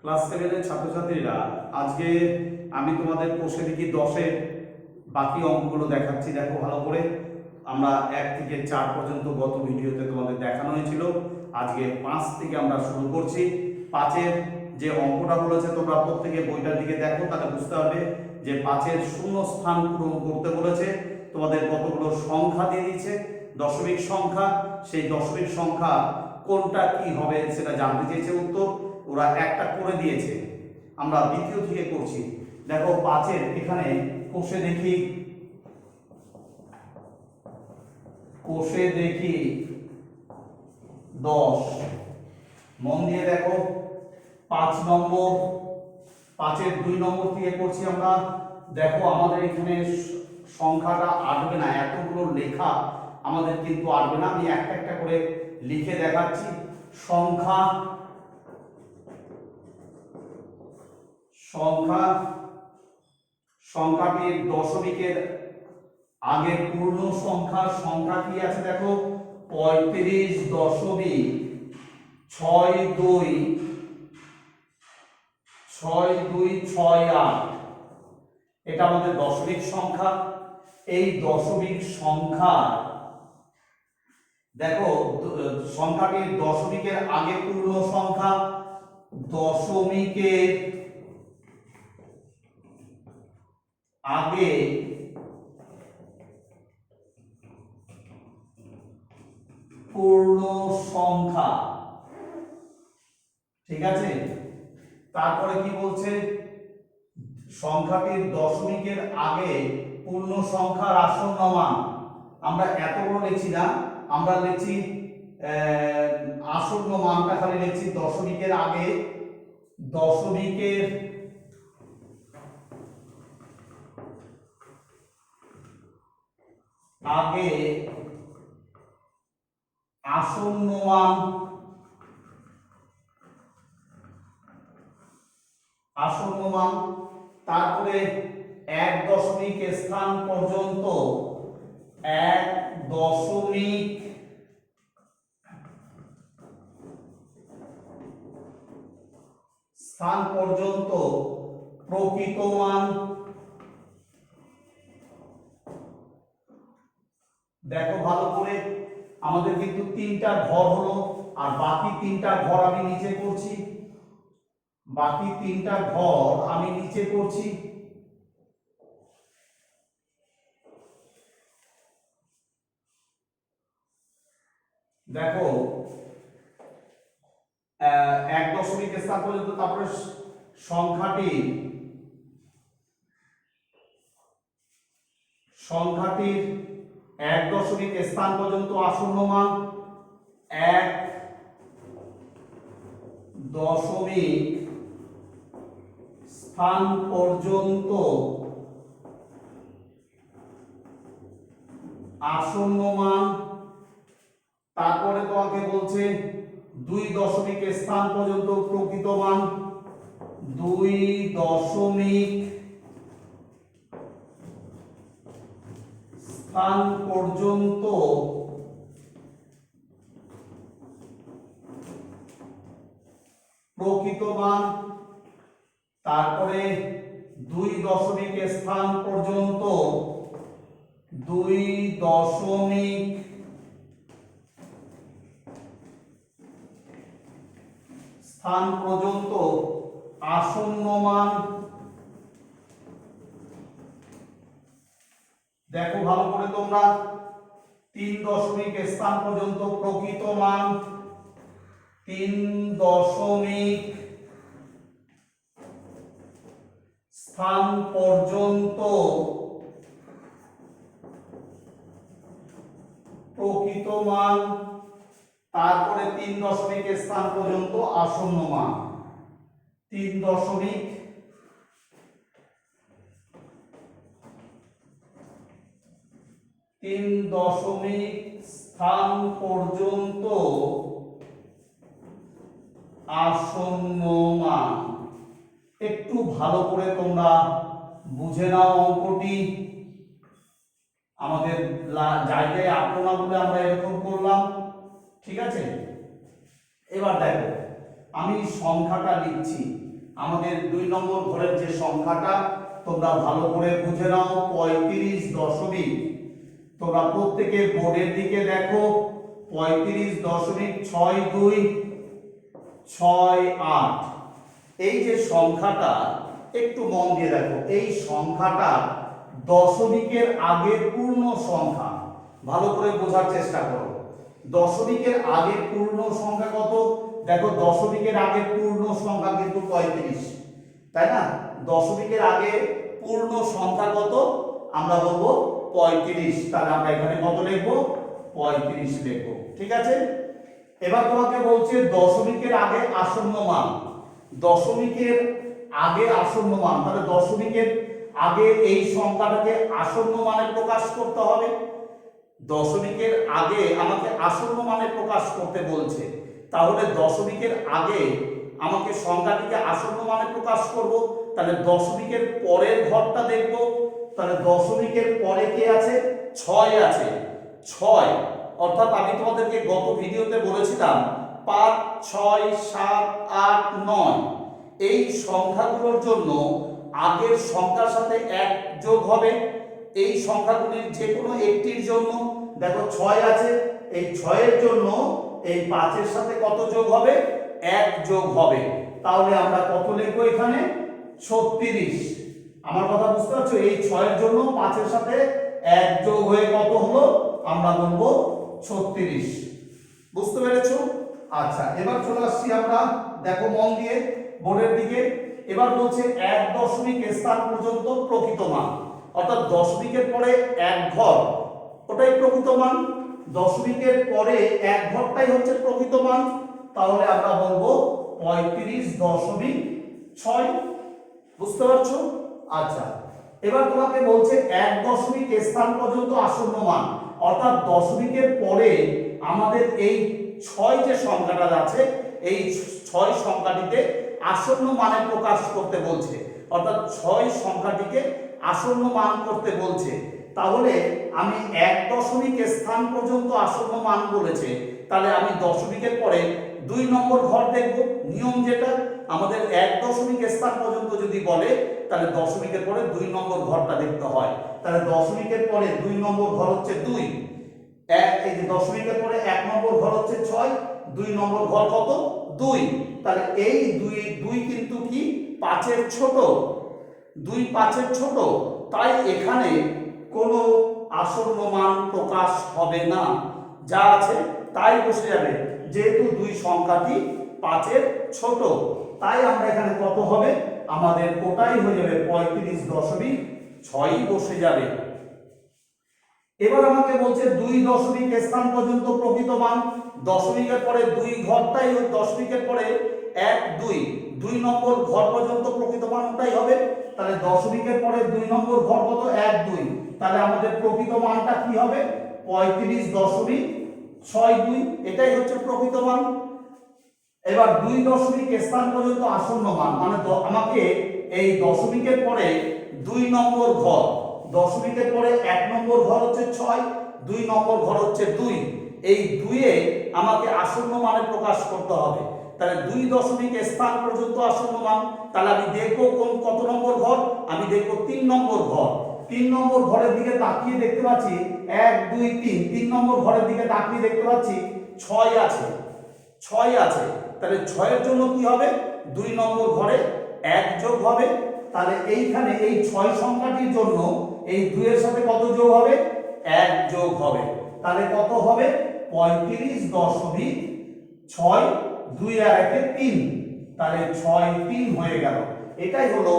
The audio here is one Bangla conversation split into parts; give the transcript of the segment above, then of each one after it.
ক্লাস 7 এর ছাত্রছাত্রীরা, আজকে আমি তোমাদের কোষে দেখি 10-এর বাকি অঙ্কগুলো দেখাচ্ছি। দেখো ভালো করে। আমরা 1 থেকে 4 পর্যন্ত গত ভিডিওতে তোমাদের দেখানো হয়েছিল। আজকে 5 থেকে আমরা শুরু করছি। 5-এর যে অঙ্কটা বলেছে তোমরা প্রত্যেকে বইটার দিকে দেখো, তাহলে বুঝতে পারবে যে 5-এর শূন্য স্থান পূরণ করতে বলেছে। তোমাদের কতগুলো সংখ্যা দিয়ে দিচ্ছে, দশমিক সংখ্যা। সেই দশমিক সংখ্যা কোনটা কি হবে সেটা জানতে চেয়েছে উত্তর। ওরা একটা করে দিয়েছে, আমরা দ্বিতীয় থেকে করছি। দেখো 5-এর এখানে কোষে দেখি 10। মন দিয়ে দেখো 5 নম্বর, 5-এর 2 নম্বর থেকে করছি আমরা। দেখো আমাদের এখানে সংখ্যাটা আটবে না, এতগুলো লেখা আমাদের কিন্তু আটবে না। আমি একটা একটা করে লিখে দেখাচ্ছি। সংখ্যাটির দশমিকের আগে পূর্ণ সংখ্যা কি আছে দেখো, 35.626268। এটা আমাদের দশমিক সংখ্যা। এই দশমিক সংখ্যা দেখো, সংখ্যাটির দশমিকের আগে পূর্ণ সংখ্যা, দশমিকের আগে পূর্ণ সংখ্যা, ঠিক আছে। তারপরে কি বলছে, সংখ্যাটির দশমিকের আগে পূর্ণ সংখ্যার আসন্ন মান। আমরা এতগুলো লিখছি না, আমরা লিখছি আসন্ন মানটা খালি লিখছি। দশমিকের আগে আসন্ন মান, তারপরে 1 দশমিক স্থান পর্যন্ত, 1 দশমিক স্থান পর্যন্ত প্রকৃত মান। দেখো ভালো করে, আমাদের কিন্তু 3টা ঘর হলো, আর বাকি 3টা ঘর আমি নিচে করছি। দেখো 1 দশমিক স্থান পর্যন্ত, তারপরে সংখ্যাটির 1 দশমিক স্থান পর্যন্ত আসন্ন মান, 1 দশমিক স্থান পর্যন্ত আসন্ন মান। তারপরে তোমাকে বলছে 2 দশমিক স্থান পর্যন্ত প্রকৃত মান, 2 দশমিক স্থান পর্যন্ত প্রকৃত মান। তারপরে 2 দশমিক স্থান পর্যন্ত 2 দশমিক স্থান পর্যন্ত আসন্ন মান। দেখো ভালো করে তোমরা, 3 দশমিক স্থান পর্যন্ত প্রকৃত মান, 3 দশমিক স্থান পর্যন্ত প্রকৃত মান। তারপরে 3 দশমিক স্থান পর্যন্ত আসন্ন মান, 3 দশমিক স্থান পর্যন্ত আসন্ন মান। একটু ভালো করে তোমরা বুঝে নাও অঙ্কটি। আমাদের জায়গায় আটলো না বলে আমরা এরকম করলাম, ঠিক আছে। এবার দেখো আমি সংখ্যাটা লিখছি, আমাদের 2 নম্বর ঘরের যে সংখ্যাটা তোমরা ভালো করে বুঝে নাও 35 দশমিক, তোমরা প্রত্যেকে বোর্ডের দিকে দেখো 35.6268। এই যে সংখ্যাটা একটু মন দিয়ে দেখো, এই সংখ্যাটা দশমিকের আগের পূর্ণ সংখ্যা, ভালো করে বোঝার চেষ্টা করো। দশমিকের আগের পূর্ণ সংখ্যা কত? দেখো দশমিকের আগের পূর্ণ সংখ্যা কিন্তু 35, তাই না? দশমিকের আগে পূর্ণ সংখ্যা কত? আমরা বলবো 35। তাহলে আমরা এখানে কত লিখবো? 35 লিখবো, ঠিক আছে। এবার তোমাকে বলছে দশমিকের আগে আসন্ন মান। দশমিকের আগে আসন্ন মান, তাহলে দশমিকের আগে এই সংখ্যাটাকে আসন্ন মানে প্রকাশ করতে হবে। দশমিকের আগে আমাকে আসন্ন মানে প্রকাশ করতে বলছে, তাহলে দশমিকের আগে আমাকে সংখ্যাটিকে আসন্ন মানে প্রকাশ করব। তাহলে দশমিকের পরের ঘরটা দেখব। তাহলে দশমিকের পরে কি আছে? 6 আছে। 6 অর্থাৎ আমি তোমাদেরকে গত ভিডিওতে বলেছিলাম 5, 6, 7, 8, 9 এই সংখ্যাগুলোর জন্য আগের সংখ্যার সাথে 1 যোগ হবে। এই সংখ্যাগুলির যে কোনো একটির জন্য দেখো 6 আছে, এই 6 এর জন্য এই 5 এর সাথে কত যোগ হবে? 1 যোগ হবে। তাহলে আমরা কত লিখবো এখানে? 36। আমার কথা বুঝতে পারছো? এই 6 এর জন্য 5 এর সাথে 1 যোগ হয়ে কত হলো? আমরা বলবো 36। বুঝতে পেরেছো? আচ্ছা, এবার চলে আসছি আমরা, দেখো মন দিয়ে বোর্ডের দিকে। এবার বলছে 1 দশমিক স্থান পর্যন্ত প্রকৃত মান, অর্থাৎ দশমিকের পরে 1 ঘর ওটাই প্রকৃত মান। দশমিকের পরে 1 ঘরটাই হচ্ছে প্রকৃত মান। তাহলে আমরা বলবো 35.6। বুঝতে পারছো? আচ্ছা, এবার তোমাকে বলছে 1 দশমিক স্থান পর্যন্ত আসন্ন মান, অর্থাৎ দশমিকের পরে আমাদের এই 6 যে সংখ্যাটা আছে এই 6 সংখ্যাটিতে আসন্ন মানে প্রকাশ করতে বলছে, অর্থাৎ 6 সংখ্যাটিকে আসন্ন মান করতে বলছে। তাহলে আমি 1 দশমিক স্থান পর্যন্ত আসন্ন মান বলেছে, তাহলে আমি দশমিকের পরে 2 নম্বর ঘর দেখব। নিয়ম যেটা আমাদের 1 দশমিক স্থান পর্যন্ত যদি বলে তাহলে দশমিকের পরে 2 নম্বর ঘরটা দেখতে হয়। তাহলে দশমিকের পরে 2 নম্বর ঘর হচ্ছে 2। এই যে দশমিকের পরে 1 নম্বর ঘর হচ্ছে 6, 2 নম্বর ঘর কত? 2। তাহলে এই 2 কিন্তু কি 5 এর ছোট, 2 5 এর ছোট, তাই এখানে কোনো আসন্ন মান প্রকাশ হবে না, যা আছে তাই বসে যাবে। যেহেতু 2 সংখ্যাটি 5 এর ছোট, তাই আমরা এখানে কত হবে? আমাদের ওটাই হয়ে যাবে 35.6 বসে যাবে। এবার আমাকে বলছে 2 দশমিক স্থান পর্যন্ত প্রকৃত মান। দশমিকের পরে 2 ঘরটাই, দশমিকের পরে 1 2 2 নম্বর ঘর পর্যন্ত প্রকৃত মান ওটাই হবে। তাহলে দশমিকের পরে 2 নম্বর ঘর কত? 1 2। তাহলে আমাদের প্রকৃত মানটা কি হবে? 35.62। এটাই হচ্ছে প্রকৃত মান। এবার 2 দশমিক স্থান পর্যন্ত আসন্ন মান, মানে আমাকে এই দশমিকের পরে 2 নম্বর ঘর, দশমিকের পরে 1 নম্বর ঘর হচ্ছে 6, 2 নম্বর ঘর হচ্ছে 2, এই 2 এ আমাকে আসন্ন মানে প্রকাশ করতে হবে। তাহলে 2 দশমিক স্থান পর্যন্ত আসন্ন মান, তাহলে আমি দেখবো কত নম্বর ঘর? আমি দেখবো 3 নম্বর ঘর। 3 নম্বর ঘরের দিকে তাকিয়ে দেখতে পাচ্ছি 1 2 3, 3 নম্বর ঘরের দিকে তাকিয়ে দেখতে পাচ্ছি 6 আছে, 6 আছে। তাহলে 6 এর জন্য কি হবে? 2 নম্বর ঘরে 1 যোগ হবে। তাহলে এইখানে এই 6 সংখ্যাটির জন্য এই 2 এর সাথে কত যোগ হবে? 1 যোগ হবে। তাহলে কত হবে? 35.6, 2 আর 1 এ 3, তাহলে 6 3 হয়ে গেল। এটাই হলো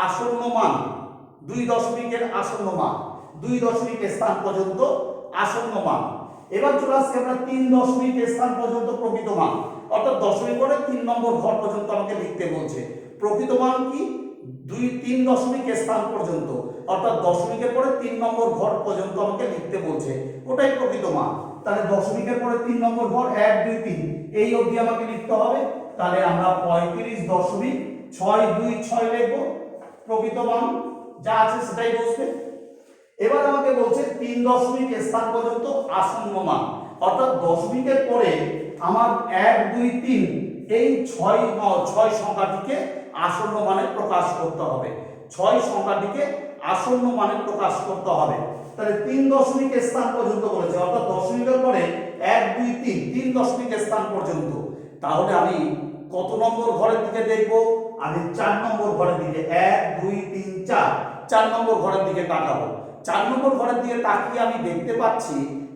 আসন্ন মান, 2 দশমিকের আসন্ন মান, 2 দশমিক স্থান পর্যন্ত আসন্ন মান। এবার চলে আসছে আমরা 3 দশমিক স্থান পর্যন্ত প্রকৃত মান, অর্থাৎ দশমিক পরে 3 নম্বর ঘর পর্যন্ত আমাকে লিখতে বলছে। প্রকৃত মান কি? 3 দশমিক স্থান পর্যন্ত, অর্থাৎ দশমিকের পরে 3 নম্বর ঘর পর্যন্ত আমাকে লিখতে বলছে, ওটাই প্রকৃত মান। তাহলে দশমিকের পরে 3 নম্বর ঘর 1 2 3 এই অবধি আমাকে লিখতে হবে। তাহলে আমরা 35.626 লিখবো, প্রকৃত মান যা আছে সেটাই বসবে। এবার আমাকে বলছে 3 দশমিক স্থান পর্যন্ত আসন্ন মান, অর্থাৎ দশমিকের পরে আমার 1 2 3 এই 6 সংখ্যাটিকে আসন্ন মানে প্রকাশ করতে হবে, 6 সংখ্যাটিকে আসন্ন মানে প্রকাশ করতে হবে। তাহলে 3 দশমিক স্থান পর্যন্ত বলেছে, অর্থাৎ দশমিকের পরে 1 2 3 3 দশমিক স্থান পর্যন্ত। তাহলে আমি কত নম্বর ঘরের দিকে দেখব? আমি 4 নম্বর ঘরের দিকে, 1 2 3 4 4 নম্বর ঘরের দিকে তাকাবো। 4 নম্বর ঘরের দিকে তাকিয়ে আমি দেখতে পাচ্ছি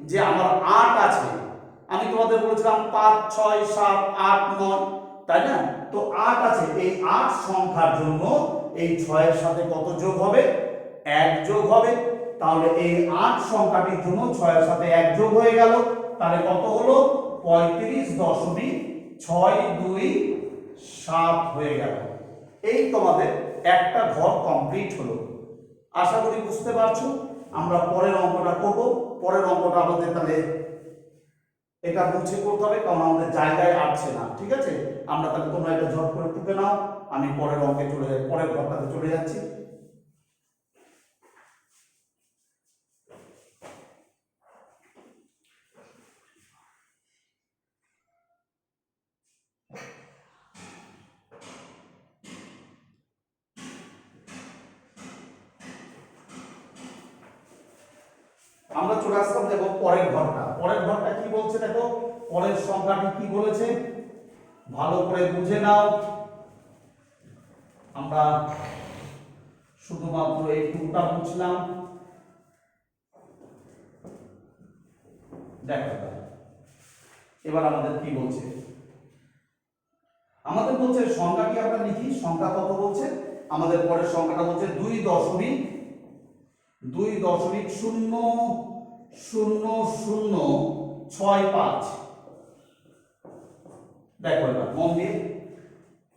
যে আমার 8 আছে। আমি তোমাদের বলেছিলাম 5 6 7 8 9, তাই না? তো 8 আছে। এই 8 সংখ্যার জন্য এই 6 এর সাথে কত যোগ হবে? 1 যোগ হবে। তাহলে এই 8 সংখ্যাটির জন্য 6 এর সাথে 1 যোগ হয়ে গেল। তাহলে কত হলো? 35.627 হয়ে গেল। এই তোমাদের একটা ঘর কমপ্লিট হলো। আশা করি বুঝতে পারছো। আমরা পরের অঙ্কটা করব। পরের অঙ্কটা আমাদের তাহলে এটা মুছে করতে হবে, কারণ আমাদের জায়গায় আসছে না। ঠিক আছে, আমরা তাহলে তোমরা এটা ঝট করে টুকে নাও, আমি পরের অঙ্কে চলে যাই, পরের ঘরটাতে চলে যাচ্ছি। আমরা চলে আসলাম, দেখো পরের ঘরটা। পরের ঘরটা কি বলছে দেখো, পরের সংখ্যাটি কি বলেছে ভালো করে বুঝে নাও। আমরা শুধুমাত্র এই টুকটা বুঝলাম। দেখো এবার আমাদের কি বলছে, আমাদের বলছে সংখ্যাটি আমরা লিখি। সংখ্যা কত বলছে? আমাদের পরের সংখ্যাটা বলছে 2.000065। দেখো এবার মন দিয়ে,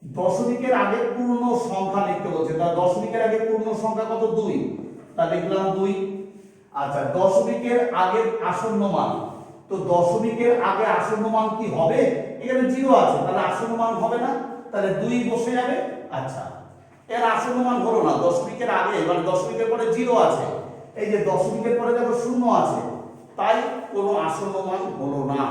দশমিকের আগে পূর্ণ সংখ্যা লিখতে বলছে। তার দশমিকের আগে পূর্ণ সংখ্যা কত? 2। তা লিখলাম 2। আচ্ছা, দশমিকের আগে আসন্ন মান, তো দশমিকের আগে আসন্ন মান কি হবে? এখানে 0 আছে, তাহলে আসন্ন মান হবে না, তাহলে 2 বসে যাবে। আচ্ছা, এর আসন্ন মান হলো না, দশমিকের আগে মানে দশমিকের পরে 0 আছে, এই যে দশমিকের পরে দেখো 0 আছে, তাই কোনো আসন্ন মান হলো না।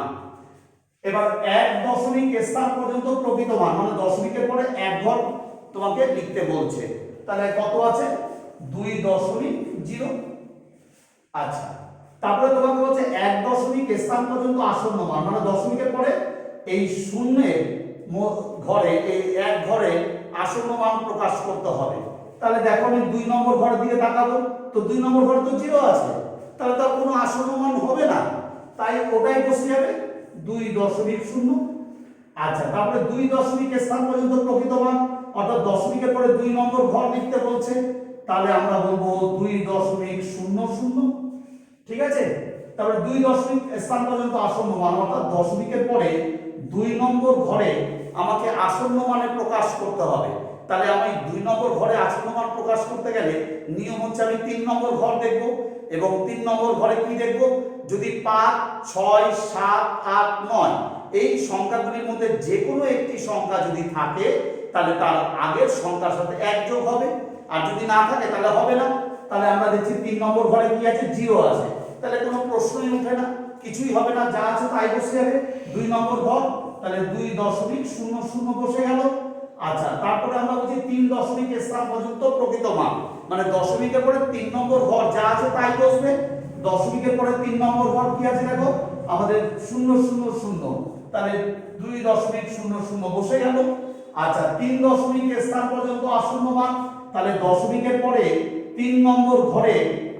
এবার 1 দশমিক স্থান পর্যন্ত প্রকৃত মান, মানে দশমিকের পরে 1 ঘর তোমাকে লিখতে বলছে। তাহলে কত আছে? 2.0। আচ্ছা, তারপরে তোমাকে বলছে 1 দশমিক স্থান পর্যন্ত আসন্ন মান, মানে দশমিকের পরে এই শূন্যের ঘরে, এই 1 ঘরে আসন্ন মান প্রকাশ করতে হবে। তাহলে দেখো আমি 2 নম্বর ঘরের দিকে তাকাবো, তো 2 নম্বর ঘরে তো 0 আছে, তাহলে তার কোনো আসন্ন মান হবে না, তাই ওটাই বসে যাবে 2.0। আচ্ছা, তারপরে 2 দশমিক স্থান পর্যন্ত প্রকৃত মান, অর্থাৎ দশমিকের পরে 2 নম্বর ঘর লিখতে বলছে, তাহলে আমরা বলবো 2.00। ঠিক আছে, তারপরে 2 দশমিক স্থান পর্যন্ত আসন্ন মান, অর্থাৎ দশমিকের পরে 2 নম্বর ঘরে আমাকে আসন্ন মানে প্রকাশ করতে হবে। তাহলে আমি 2 নম্বর ঘরে আসন্ন মান প্রকাশ করতে গেলে নিয়ম হচ্ছে আমি 3 নম্বর ঘর দেখব, এবং 3 নম্বর ঘরে কি দেখব? যদি 5 6 7 8 9 এই সংখ্যাগুলির মধ্যে যে কোনো একটি সংখ্যা যদি থাকে, তাহলে তার আগের সংখ্যার সাথে 1 যোগ হবে, আর যদি না থাকে তাহলে হবে না। তাহলে আমরা দেখছি 3 নম্বর ঘরে কি আছে? 0 আছে, তাহলে কোনো প্রশ্নই ওঠে না, কিছুই হবে না, যা আছে তাই বসে যাবে 2 নম্বর ঘর। তাহলে 2.00 বসে গেল। আচ্ছা, তারপরে আমরা বলছি 3 দশমিক স্থান পর্যন্ত প্রকৃত মান, মানে দশমিকের পরে 3 নম্বর ঘর যা আছে তাই বসবে। দশমিকের পরে 3 নম্বর ঘর কি আছে দেখো, আমাদের 000, তাহলে 2.00 বসে গেল। আচ্ছা, 3 দশমিক স্থান পর্যন্ত আসন্ন মান, তাহলে দশমিকের পরে 3 নম্বর ঘরে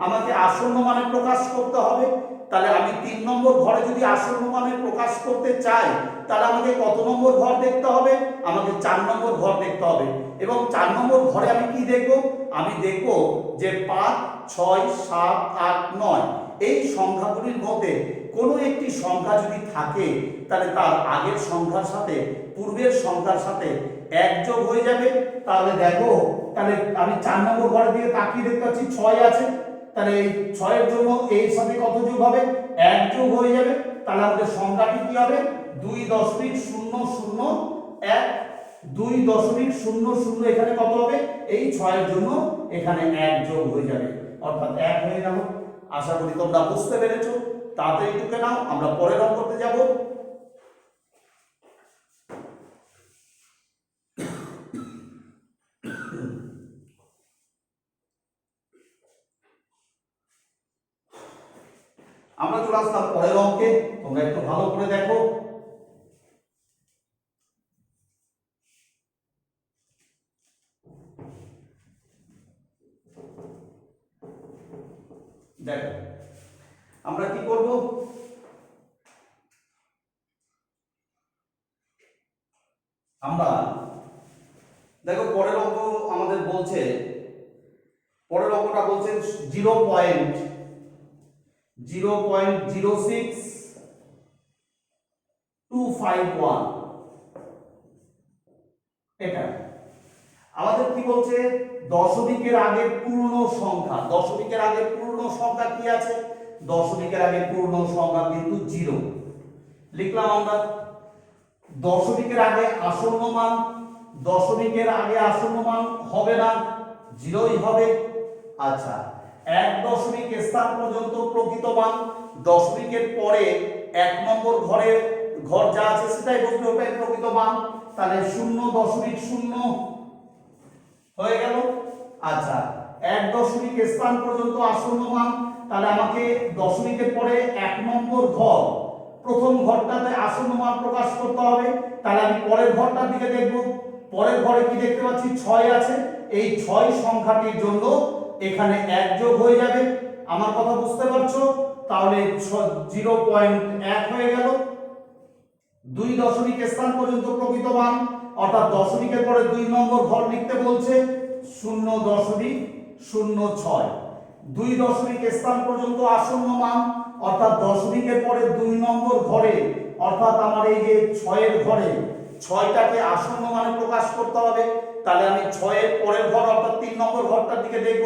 আমাকে আসন্ন মানে প্রকাশ করতে হবে। তাহলে আমি 3 নম্বর ঘরে যদি আসন্ন মানে প্রকাশ করতে চাই, তাহলে আমাকে কত নম্বর ঘর দেখতে হবে? আমাকে 4 নম্বর ঘর দেখতে হবে। এবং 4 নম্বর ঘরে আমি কি দেখব? আমি দেখব যে 5 6 7 8 9 এই সংখ্যাগুলির মধ্যে কোনো একটি সংখ্যা যদি থাকে, তাহলে তার আগের সংখ্যার সাথে পূর্বের সংখ্যার সাথে 1 যোগ হয়ে যাবে। তাহলে দেখো, তাহলে আমি 4 নম্বর ঘরের দিকে তাকিয়ে দেখতে পাচ্ছি 6 আছে, তাহলে এই 6 এর জন্য এর সাথে কত যোগ হবে? 1 যোগ হয়ে যাবে। তাহলে আমাদের সংখ্যাটি কি হবে? 2.001। 2.00 এখানে কত হবে? এই 6 এর জন্য এখানে 1 যোগ হয়ে যাবে, অর্থাৎ 1 হয়ে গেল। আশা করি তোমরা বুঝতে পেরেছো। তাড়াতাড়ি টুকে নাও, আমরা পরের অঙ্কতে যাব। আমরা চলে আসলাম পরের অঙ্কে, তোমরা একটু ভালো করে দেখো। দেখো আমরা কি করব, আমরা দেখো পরের অঙ্ক আমাদের বলছে, পরের অঙ্কটা বলছে 0.06251 এটা আমাদের কি বলছে, দশমিকের আগে পূর্ণ সংখ্যা। দশমিকের আগে পূর্ণ সংখ্যা কি আছে, দশমিকের আগে পূর্ণ সংখ্যা কিন্তু 0 লিখলাম আমরা। দশমিকের আগে আসন্ন মান, দশমিকের আগে আসন্ন মান হবে না, 0ই হবে। আচ্ছা, 1 স্থান পর্যন্ত প্রকৃত মান, দশমিকের পরে 1 নম্বর ঘর যা আছে সেটাই বসবে, ওটাই প্রকৃত মান। তাহলে 0.0 হয়ে গেল। আচ্ছা, 1 স্থান পর্যন্ত আসন্ন মান, তাহলে আমাকে দশমিকের পরে 1 নম্বর ঘর, প্রথম ঘরটাতে আসন্ন মান প্রকাশ করতে হবে। তাহলে আমি পরের ঘরটার দিকে দেখব, পরের ঘরে কি দেখতে পাচ্ছি, 6 আছে। এই 6 সংখ্যাটির জন্য এখানে 1 যোগ হয়ে যাবে। আমার কথা বুঝতে পারছো? তাহলে 0.1 হয়ে গেল। 2 স্থান পর্যন্ত প্রকৃত মান, অর্থাৎ দশমিকের পরে 2 নম্বর ঘর লিখতে বলছে, 0.06। 2 স্থান পর্যন্ত আসন্ন মান, অর্থাৎ দশমিকের পরে 2 নম্বর ঘরে, অর্থাৎ আমার এই যে 6 এর ঘরে 6টাকে আসন্ন মানে প্রকাশ করতে হবে। তাহলে আমি 6 এর পরের ঘর অর্থাৎ 3 নম্বর ঘরটার দিকে দেখব।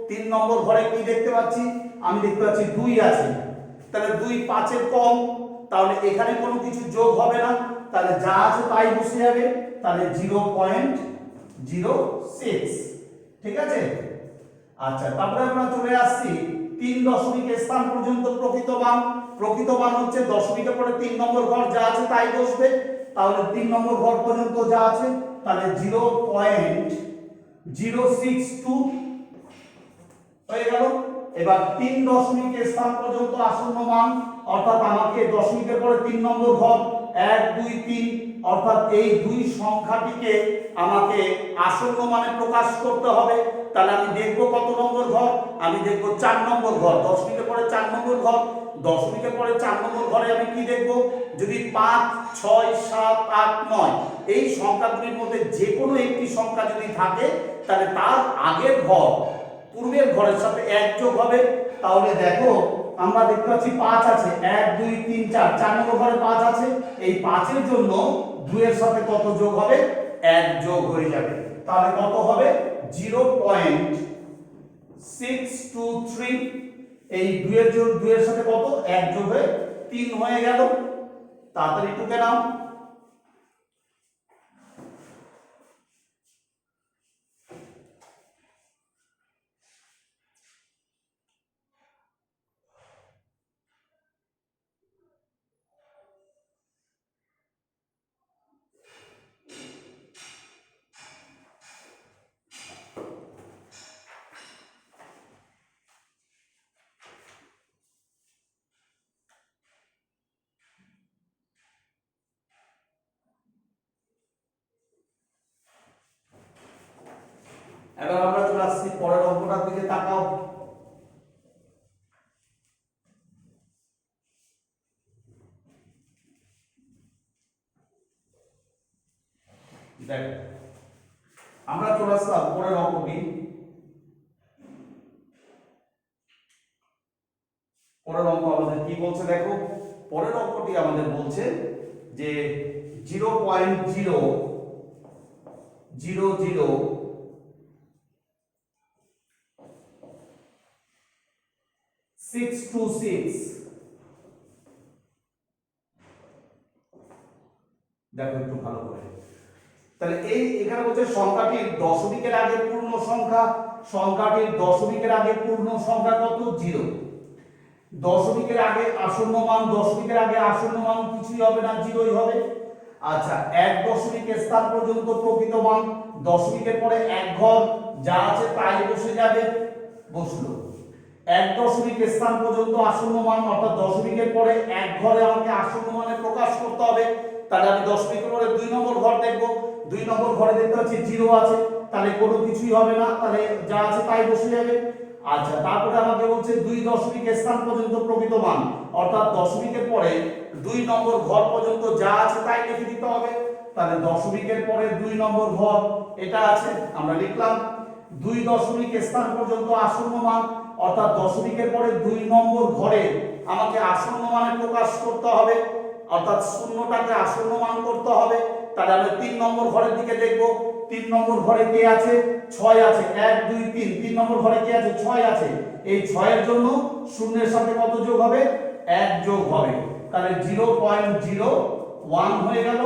3 নম্বর ঘরে কি দেখতে পাচ্ছি, আমি দেখতে পাচ্ছি 2 আছে। তাহলে 2 5 এর কম, তাহলে এখানে কোনো কিছু যোগ হবে না, তাহলে যা আছে তাই বসে যাবে। তাহলে 0.06, ঠিক আছে। আচ্ছা, তারপরে আমরা চলে আসছি 3 স্থান পর্যন্ত প্রকৃত মান। প্রকৃত মান হচ্ছে দশমিকের পরে 3 নম্বর ঘর যা আছে তাই বসবে। তাহলে 3 নম্বর ঘর পর্যন্ত যা আছে, তাহলে 0.062 হয়ে গেল। এবার 3 স্থান পর্যন্ত আসন্ন মান, অর্থাৎ আমাকে দশমিকের পরে 3 নম্বর ঘর 1 2 3, অর্থাৎ এই 2 সংখ্যাটিকে আমাকে আসন্ন মানে প্রকাশ করতে হবে। তাহলে আমি দেখব কত নম্বর ঘর, আমি দেখব 4 নম্বর ঘর। দশমিকের পরে 4 নম্বর ঘর, দশমিকের পরে 4 নম্বর ঘরে আমি কি দেখব, যদি 5 6 7 8 9 এই সংখ্যাগুলির মধ্যে যে কোনো একটি সংখ্যা যদি থাকে, তাহলে তার আগের ঘর পূর্বের ঘরের সাথে 1 যোগ হবে। তাহলে দেখো আমরা দেখতে পাচ্ছি 5 আছে, 1 2 3 4, 4 নম্বর ঘরে 5 আছে। এই 5 এর জন্য 2 এর সাথে কত যোগ হবে, 1 যোগ হয়ে যাবে। তাহলে কত হবে, 0.623। এই 2 এর জন্য 2 এর সাথে কত, 1 যোগ হয়ে 3 হয়ে গেল। তাড়াতাড়ি টুকে নাও। এবার আমরা চলে আসছি পরের অঙ্কটার দিকে, তাকাও। দেখ আমরা চলে আসলাম পরের অঙ্কটি। পরের অঙ্ক আমাদের কি বলছে দেখো, পরের অঙ্কটি আমাদের বলছে যে 0.0000626। দেখো একটু ভালো করে, তাহলে এই এখানে বলছে সংখ্যাটির দশমিকের আগে পূর্ণ সংখ্যা, সংখ্যাটির দশমিকের আগে পূর্ণ সংখ্যা কত, 0। দশমিকের আগে আসন্ন মান, দশমিকের আগে আসন্ন মান কিছুই হবে না, 0ই হবে। আচ্ছা, 1 স্থান পর্যন্ত প্রকৃত মান, দশমিকের পরে 1 ঘর যা আছে তাই বসে যাবে, বসলো। এক দশমিক স্থান পর্যন্ত আসন্ন মান, অর্থাৎ দশমিকের পরে এক ঘরে আমাকে আসন্ন মানে প্রকাশ করতে হবে। তাহলে আমি দশমিকের পরে 2 নম্বর ঘর দেখব। 2 নম্বর ঘরে দেখতে পাচ্ছি 0 আছে, তাহলে কোনো কিছুই হবে না, তাহলে যা আছে তাই বসে যাবে। আচ্ছা, তারপরে আমাকে বলছে 2 দশমিক স্থান পর্যন্ত প্রকৃত মান, অর্থাৎ দশমিকের পরে 2 নম্বর ঘর পর্যন্ত যা আছে তাই লিখে দিতে হবে। তাহলে দশমিকের পরে 2 নম্বর ঘর এটা আছে, আমরা লিখলাম। 2 দশমিক স্থান পর্যন্ত আসন্ন মান, অর্থাৎ দশমিকের পরে 2 নম্বর ঘরে আমাকে আসন্ন মানে প্রকাশ করতে হবে, অর্থাৎ শূন্যটাকে আসন্ন মান করতে হবে। তাহলে আমরা 3 নম্বর ঘরের দিকে দেখব। 3 নম্বর ঘরে কে আছে? 6 আছে। 1 2 3, 3 নম্বর ঘরে কে আছে? 6 আছে। এই 6 এর জন্য শূন্যের সাথে কত যোগ হবে? 1 যোগ হবে। তাহলে 0.01 হয়ে গেল।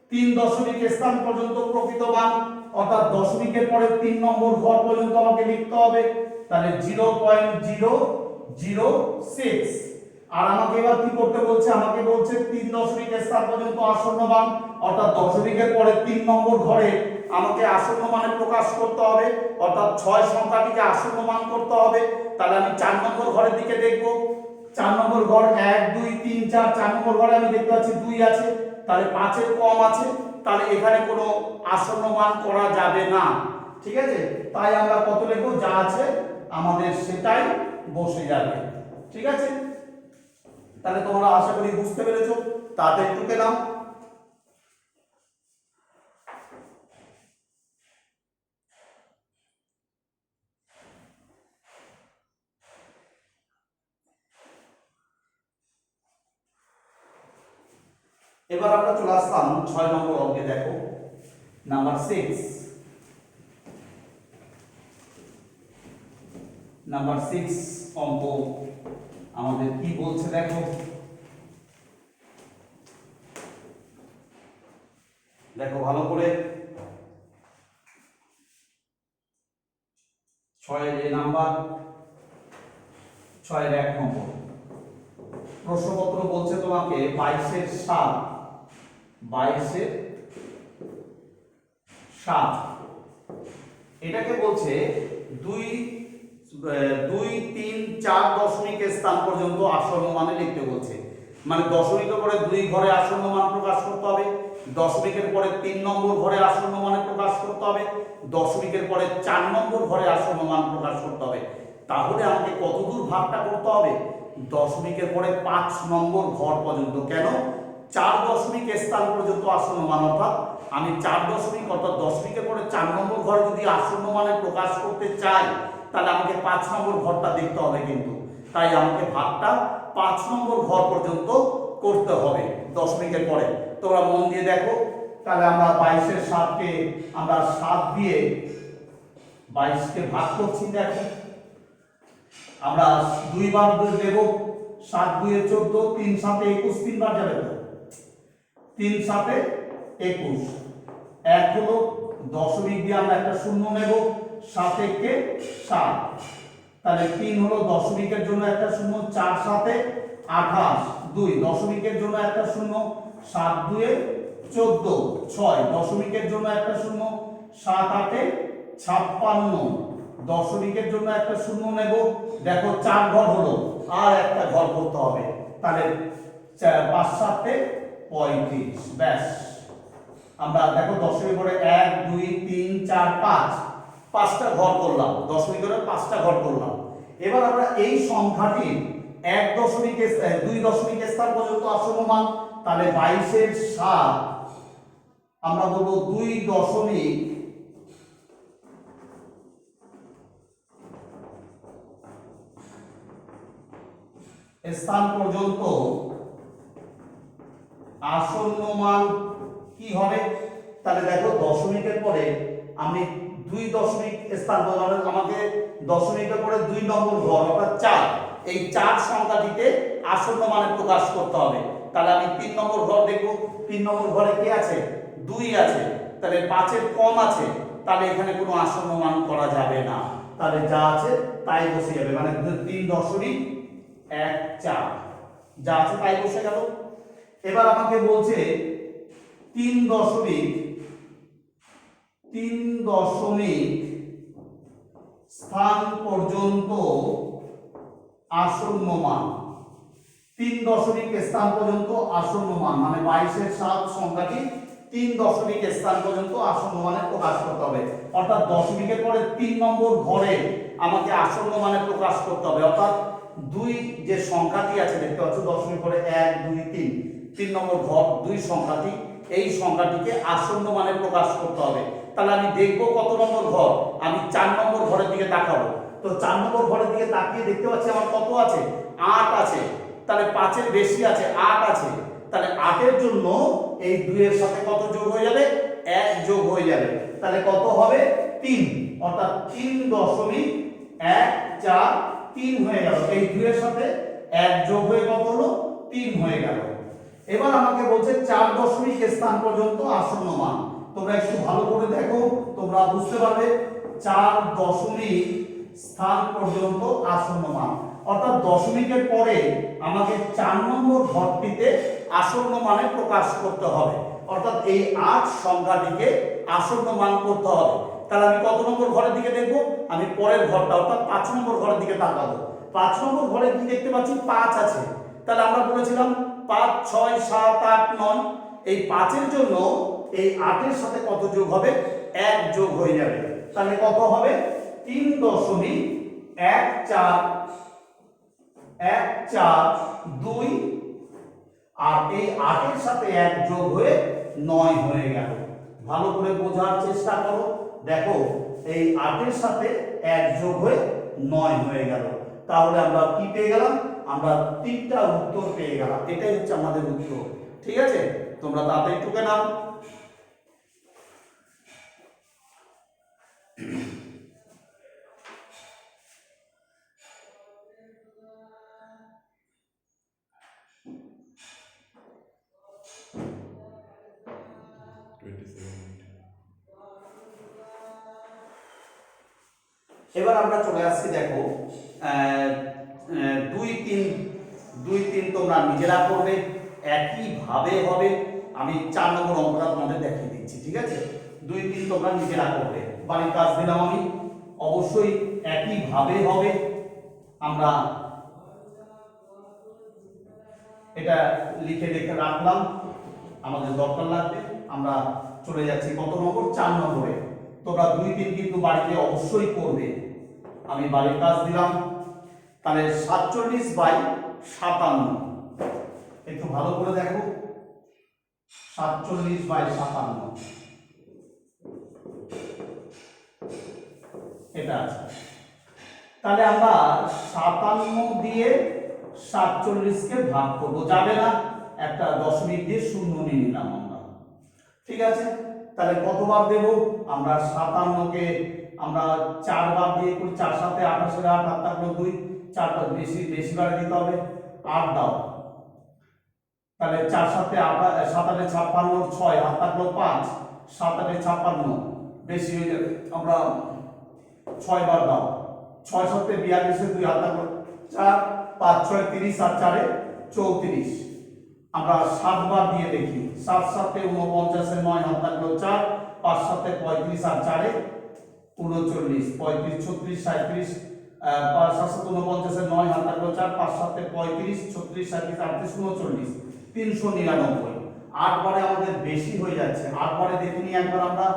3 দশমিক স্থান পর্যন্ত প্রকৃত মান, অর্থাৎ দশমিকের পরে 3 নম্বর ঘর পর্যন্ত আমাকে লিখতে হবে। তাহলে 0.006। আর আমাকে এবার কি করতে বলছে? আমাকে বলছে 3 দশমিক স্থান পর্যন্ত আসন্ন মান, অর্থাৎ দশমিকের পরে 3 নম্বর ঘরে আমাকে আসন্ন মানে প্রকাশ করতে হবে, অর্থাৎ 6 সংখ্যাটিকে আসন্ন মান করতে হবে। তাহলে আমি 4 নম্বর ঘরের দিকে দেখব। 4 নম্বর ঘর 1 2 3 4, 4 নম্বর ঘরে আমি দেখতে পাচ্ছি 2 আছে, তাহলে 5 এর কম আছে, তাহলে এখানে কোনো আসন্ন মান করা যাবে না। ঠিক আছে, তাই আমরা কত লিখব? যা আছে আমাদের সেটাই বসে যাবে। ঠিক আছে, তাহলে তোমরা আশা করি বুঝতে পেরেছো। তাড়াতাড়ি টুকে নাও। এবার আমরা চলে আসলাম 6 নম্বর অঙ্কে। দেখো নাম্বার 6। নাম্বার 6 অঙ্ক আমাদের কি বলছে দেখো। দেখো ভালো করে। 6 এর এই নাম্বার, 6 এর 1 নম্বর প্রশ্নপত্র বলছে তোমাকে 22 এর 7, 22 এর 7 এটাকে বলছে 2 2 3 4 দশমিক স্থান পর্যন্ত আসন্ন মানে লিখতে বলছে। মানে দশমিকের পরে 2 ঘরে আসন্ন মান প্রকাশ করতে হবে, দশমিকের পরে 3 নম্বর ঘরে আসন্ন মানে প্রকাশ করতে হবে, দশমিকের পরে 4 নম্বর ঘরে আসন্ন মান প্রকাশ করতে হবে। তাহলে আমাকে কতদূর ভাগটা করতে হবে? দশমিকের পরে 5 নম্বর ঘর পর্যন্ত। কেন? 4 দশমিক স্থান পর্যন্ত আসন্ন মান, অর্থাৎ আমি 4 দশমিক, অর্থাৎ দশমিকের পরে 4 নম্বর ঘরে যদি আসন্ন মানে প্রকাশ করতে চাই, তাহলে আমাকে 5 নম্বর ঘরটা দেখতে হবে। কিন্তু তাই আমাকে ভাগটা 5 নম্বর ঘর পর্যন্ত করতে হবে দশমিকের পরে। তোমরা মন দিয়ে দেখো। তাহলে আমরা 22 এর 7 কে আমরা 7 দিয়ে 22 কে ভাগ করছি। দেখো আমরা 2 বার দেব। 7 2 এ 14, 3 7 এ 21, 3 বার যাবে তো 3 7 এ 21। এক হলো দশমিক দিয়ে আমরা একটা শূন্য নেব। 7 একে 7, তাহলে 3 হলো দশমিকের জন্য একটা শূন্য। 4 7 এ 28, 2 দশমিকের জন্য একটা শূন্য। 7 2 এ 14, 6 দশমিকের জন্য একটা শূন্য। 7 8 এ 56, দশমিকের জন্য একটা শূন্য নেব। দেখো 4 ঘর হলো, আর একটা ঘর করতে হবে। তাহলে 5 7 এ 35। ব্যাস, আমরা দেখো দশমিকের পরে 1 2 3 4 5, 5টা ঘর করলাম। দশমিকের পরে 5টা ঘর করলাম। এবার আমরা এই সংখ্যাটি 1 দশমিক 2 দশমিক স্থান পর্যন্ত আসন্ন মান, তাহলে 22 এর 7 আমরা বলবো 2 দশমিক স্থান পর্যন্ত আসন্ন মান কি হবে? তাহলে দেখো দশমিকের পরে আমি 2 দশমিক স্থান পর্যন্ত, আমাকে দশমিকের পরে 2 নম্বর ঘর অর্থাৎ 4, এই 4 সংখ্যাটিতে আসন্ন মানে প্রকাশ করতে হবে। তাহলে আমি 3 নম্বর ঘর দেখব। 3 নম্বর ঘরে কি আছে? 2 আছে, তাহলে 5 এর কম আছে, তাহলে এখানে কোনো আসন্ন মান করা যাবে না। তাহলে যা আছে তাই বসে যাবে, মানে 3.14 যা আছে তাই বসে গেল। এবার আমাকে বলছে 3 দশমিক স্থান পর্যন্ত আসন্ন মান, 3 দশমিক স্থান পর্যন্ত আসন্ন মান, মানে 22-এর 7 সংখ্যাটি 3 দশমিক স্থান পর্যন্ত আসন্ন মানে প্রকাশ করতে হবে। অর্থাৎ দশমিকের পরে 3 নম্বর ঘরে আমাকে আসন্ন মানে প্রকাশ করতে হবে। অর্থাৎ 2 যে সংখ্যাটি আছে দেখতে পাচ্ছ, দশমিক পরে 1 2 3, 3 নম্বর ঘর 2 সংখ্যাটি, এই সংখ্যাটিকে আসন্ন মানে প্রকাশ করতে হবে। তাহলে আমি দেখব কত নম্বর ঘর, আমি 4 নম্বর ঘরের দিকে তাকাবো। তো 4 নম্বর ঘরের দিকে তাকিয়ে দেখতে পাচ্ছি আমার কত আছে, 8 আছে। তাহলে 5-এর বেশি আছে, 8 আছে। তাহলে 8-এর জন্য এই 2 এর সাথে কত যোগ হয়ে যাবে, 1 যোগ হয়ে যাবে। তাহলে কত হবে, 3। অর্থাৎ 3.143 হয়ে গেল। এই 2 এর সাথে 1 যোগ হয়ে কত হলো, 3 হয়ে গেল। এবার আমাকে বলছে 4 দশমিক স্থান পর্যন্ত আসন্ন মান। তোমরা একটু ভালো করে দেখো, তোমরা বুঝতে পারবে। 4 দশমিক স্থান পর্যন্ত আসন্ন মান, অর্থাৎ দশমিকের পরে আমাকে 4 নম্বর ঘরটিতে আসন্ন মানে প্রকাশ করতে হবে। অর্থাৎ এই 8 সংখ্যাটিকে আসন্ন মান করতে হবে। তাহলে আমি কত নম্বর ঘরের দিকে দেখব, আমি পরের ঘরটা অর্থাৎ 5 নম্বর ঘরের দিকে তাকাবো। 5 নম্বর ঘরে কি দেখতে পাচ্ছি, 5 আছে। তাহলে আমরা বলেছিলাম 5 6 7 8 9, এই 5-এর জন্য এই 8-এর সাথে কত যোগ হবে, 1 যোগ হয়ে যাবে। তাহলে কত হবে, 3.142, আর এই 8-এর সাথে 1 যোগ হয়ে 9 হয়ে গেল। ভালো করে বোঝার চেষ্টা করো। দেখো এই 8-এর সাথে 1 যোগ হয়ে 9 হয়ে গেল। তাহলে আমরা কি পেয়ে গেলাম, আমরা 3টা উত্তর পেয়ে গেলাম। এটাই হচ্ছে আমাদের উত্তর। ঠিক আছে, তোমরা তাড়াতাড়ি টুকে নাও। এবার আমরা চলে আসছি, দেখো 2 3 তোমরা নিজেরা করবে, একই ভাবে হবে। আমি 4 নম্বর অঙ্কটা তোমাদের দেখিয়ে দিচ্ছি। ঠিক আছে, 2 3 তোমরা নিজেরা করবে, বাড়ির কাজ দিলাম আমি, অবশ্যই একই ভাবে হবে। আমরা এটা লিখে লিখে রাখলাম, আমাদের দরকার লাগবে। আমরা চলে যাচ্ছি কত নম্বর, 4 নম্বরে। তোমরা 2 3 কিন্তু বাড়িতে অবশ্যই করবে। আমি বাড়ির কাজ দিলাম। তাহলে 47/57, একটু ভালো করে দেখো, 47/57 এটা আছে। তাহলে আমরা 57 দিয়ে 47কে ভাগ করব, যাবে না, একটা দশমিক দিয়ে শূন্য নিয়ে নিলাম আমরা। ঠিক আছে, তাহলে কতবার দেব, আমরা 57কে আমরা 4 বার দিয়ে করি, 4 7 28 8 হাত থাকলো 2, 4 বেশি বেশি বারে দিতে হবে, 8 দাও। তাহলে 4 7 8 7 8 56 6 হাত থাকলো 5, 7 8 56 বেশি হয়ে যাবে, আমরা 6 বার দাও। 6 7 42 2 হাত থাকলো 4, 5 6 30 আর 4 34, আমরা 7 বার দিয়ে দেখি। 7 7 49 9 হাত থাকলো 4, 5 7 35 আর 4 39, 35 36 37, 5 7 49 9 হাত থাকলো 4, 5 7 35 36 37 38 39, 399। 8 বারে আমাদের বেশি হয়ে যাচ্ছে, 8 বারে দেখে নিই একবার আমরা।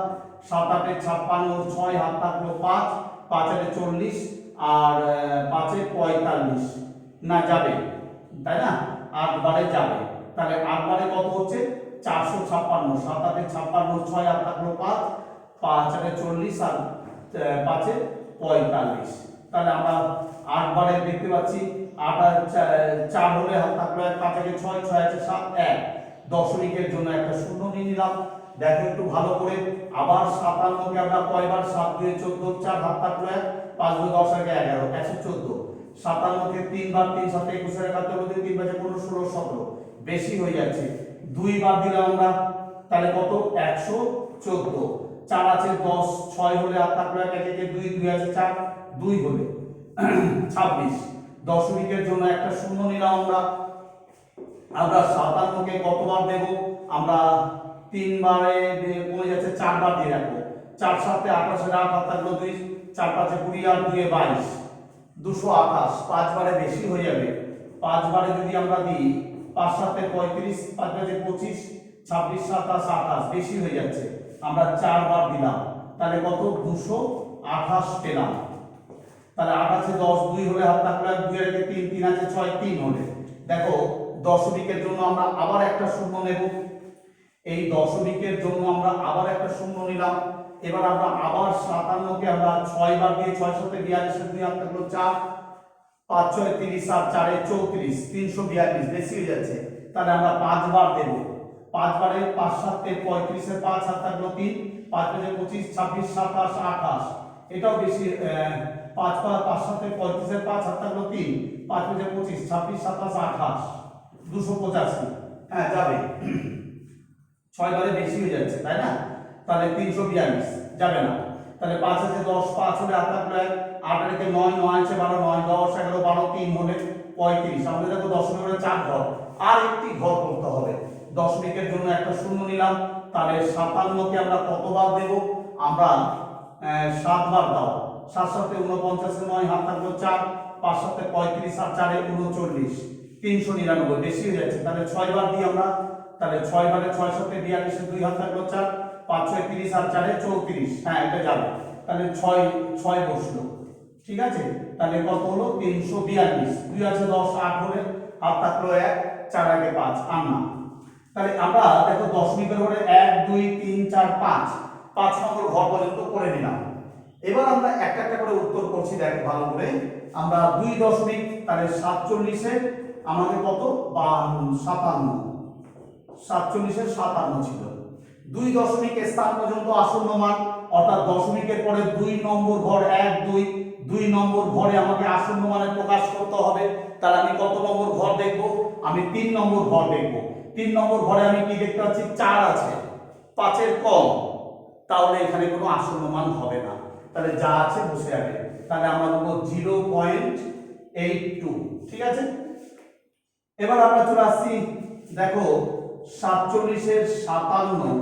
7 8 56, 6 হাত থাকলো 5, 5 8 40 আর 5 45, না যাবে, তাই না, 8 বারে যাবে। তাহলে 8 বারে কত হচ্ছে, 456, 7 8 56, 6 হাত থাকলো 5, 5 8 40 আর 5 45। তাহলে আমরা 8 বারে দেখতে পাচ্ছি, 8 আর 4 হলে হাত থাকলো 1, 5 6 6 আছে 7 1, দশমিকের জন্য একটা শূন্য নিয়ে নিলাম। দেখো একটু ভালো করে, আবার 57কে আমরা কয়বার, 7 2 14, 4 হাত থাকলো 1, 5 2 10 11 114, 57কে 3 বার, 3 7 21 71 3 5 15 16 17, বেশি হয়ে যাচ্ছে, 2 বার দিলাম আমরা। তাহলে কত, 114। 4 আছে 10, 6 হলে হাত থাকলো 1 1 2 2 আছে 4, 2 হলে 26, দশমিকের জন্য একটা শূন্য নিলাম আমরা। আমরা 57কে কতবার দেব, আমরা 3 বারে কমে যাচ্ছে, 4 বার দিয়ে রাখবো। 4 7 28 8 হাত থাকলো 2, 4 5 20 আর 2 22, 228, 5 বারে বেশি হয়ে যাবে। 5 বারে যদি আমরা দিই 5 7 35, 5 5 25, 26 27 28, বেশি হয়ে যাচ্ছে, আমরা 4 বার দিলাম, তাহলে কত 228 পেলাম। তাহলে 8 আছে 10, 2 হলে হাত থাকলে 2 এর আগে 3, 3 আছে 6, 3 হলে দেখো দশমিকের জন্য আমরা আবার একটা শূন্য নেব। এই দশমিকের জন্য আমরা আবার একটা শূন্য নিলাম। এবার আমরা আবার 57 কে আমরা 6 বার দিয়ে 6 7 42 2 হাত থাকলো 4, 5 6 30 আর 4 34, 342, বেশি হয়ে যাচ্ছে, তাহলে আমরা 5 বার দেব। 5 বারে 5 7 35 এর 5 হাত থাকলো 3, 5 5 25 26 27 28, এটাও বেশি। 5 5 7 35 এর 5 হাত থাকলো 3, 5 5 25 26 27 28, 285, হ্যাঁ যাবে। 6 বারে বেশি হয়ে যাচ্ছে তাই না, তাহলে 342 যাবে না। তাহলে 5 আছে 10, 5 হলে হাত থাকলো 8 রেখে 9, 9 আছে 12, 9 10 11 12, 3 হলে 35। আমাদের দেখো দশমিকের 4 ঘর, আর একটি ঘর করতে হবে। দশমিকের জন্য একটা শূন্য নিলাম, তাহলে 57 কে আমরা কতবার দেব, আমরা 7 বার দাও। 7 7 49, 9 হাত থাকলো 4, 5 7 35 আর 4 39, 399, বেশি হয়ে যাচ্ছে, তাহলে 6 বার দিই আমরা। তাহলে 6 বারে 6 7 42, 2 হাত থাকলো 4, 5 6 30 আর 4 34, হ্যাঁ এটা যাবে। তাহলে 6 6 বসলো, ঠিক আছে। তাহলে কত হলো 342, 2 আছে 10, 8 হলে হাত থাকলো 1, 4 আগে 5 আর না। তাহলে আমরা দেখো দশমিকের ঘরে 1 2 3 4 5 নম্বর ঘর পর্যন্ত করে নিলাম। এবার আমরা একটা একটা করে উত্তর করছি, দেখো ভালো করে। আমরা 2 দশমিক, তাহলে 47 এর আমাদের কত 57, 47 এর 57 ছিল। 2 দশমিক স্থান পর্যন্ত আসন্ন মান, অর্থাৎ দশমিকের পরে 2 নম্বর ঘর 1 2, 2 নম্বর ঘরে আমাকে আসন্ন মানে প্রকাশ করতে হবে। তাহলে আমি কত নম্বর ঘর দেখব, আমি 3 নম্বর ঘর দেখব। 3 নম্বর ঘরে আমি কি দেখতে পাচ্ছি 4 আছে, 5 এর কম, তাহলে এখানে কোনো আসন্ন মান হবে না, তাহলে যা আছে বসে যাবে। তাহলে আমরা দেব 0.82, ঠিক আছে। এবার আমরা চলে আসছি, দেখো 47 এর 57,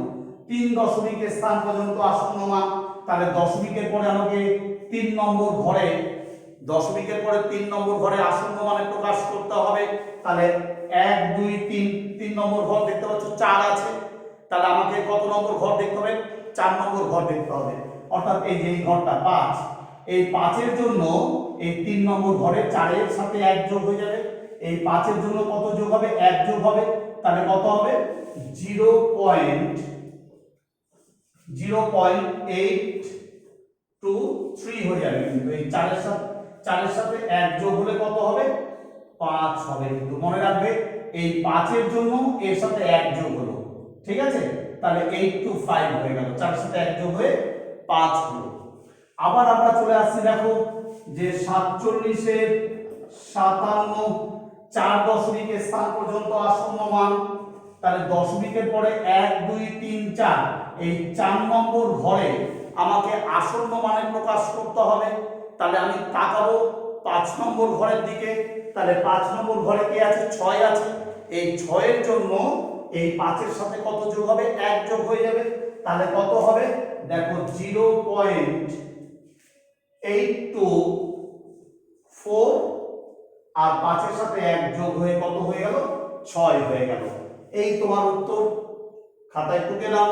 3 দশমিক স্থান পর্যন্ত আসন্ন মান, তাহলে দশমিকের পরে আমাকে 3 নম্বর ঘরে, দশমিকের পরে 3 নম্বর ঘরে আসন্ন মানে প্রকাশ করতে হবে। তাহলে 1 2 3, 3 নম্বর ঘর দেখতে পাচ্ছ 4 আছে, তাহলে আমাকে কত নম্বর ঘর দেখতে হবে, 4 নম্বর ঘর দেখতে হবে। অর্থাৎ এই যে এই ঘরটা 5, এই 5 এর জন্য এই 3 নম্বর ঘরে 4 এর সাথে 1 যোগ হয়ে যাবে। এই 5 এর জন্য কত যোগ হবে, 1 যোগ হবে, তাহলে কত হবে 0.0823 হয়ে যাবে। কিন্তু এই 4 এর সাথে 1 যোগ হলে কত হবে, 5 হবে। কিন্তু মনে রাখবে এই 5 এর জন্য এর সাথে 1 যোগ হলো, ঠিক আছে। তাহলে 825 হয়ে গেল, 4 এর সাথে 1 যোগ হয়ে 5 হলো। আবার আমরা চলে আসছি, দেখো যে 47 এর 57, 4 দশমিক স্থান পর্যন্ত আসন্ন মান, তাহলে দশমিকের পরে 1 2 3 4, এই 4 নম্বর ঘরে আমাকে আসন্ন মানে প্রকাশ করতে হবে। তাহলে আমি তাকাবো 5 নম্বর ঘরের দিকে, তাহলে 5 নম্বর ঘরে কি আছে, 6 আছে। এই 6 এর জন্য এই 5 এর সাথে কত যোগ হবে, 1 যোগ হয়ে যাবে। তাহলে কত হবে, দেখো 0.824, আর 5 এর সাথে 1 যোগ হয়ে কত হয়ে গেল, 6 হয়ে গেল। এই তোমার উত্তর, খাতায় টুকে নাও।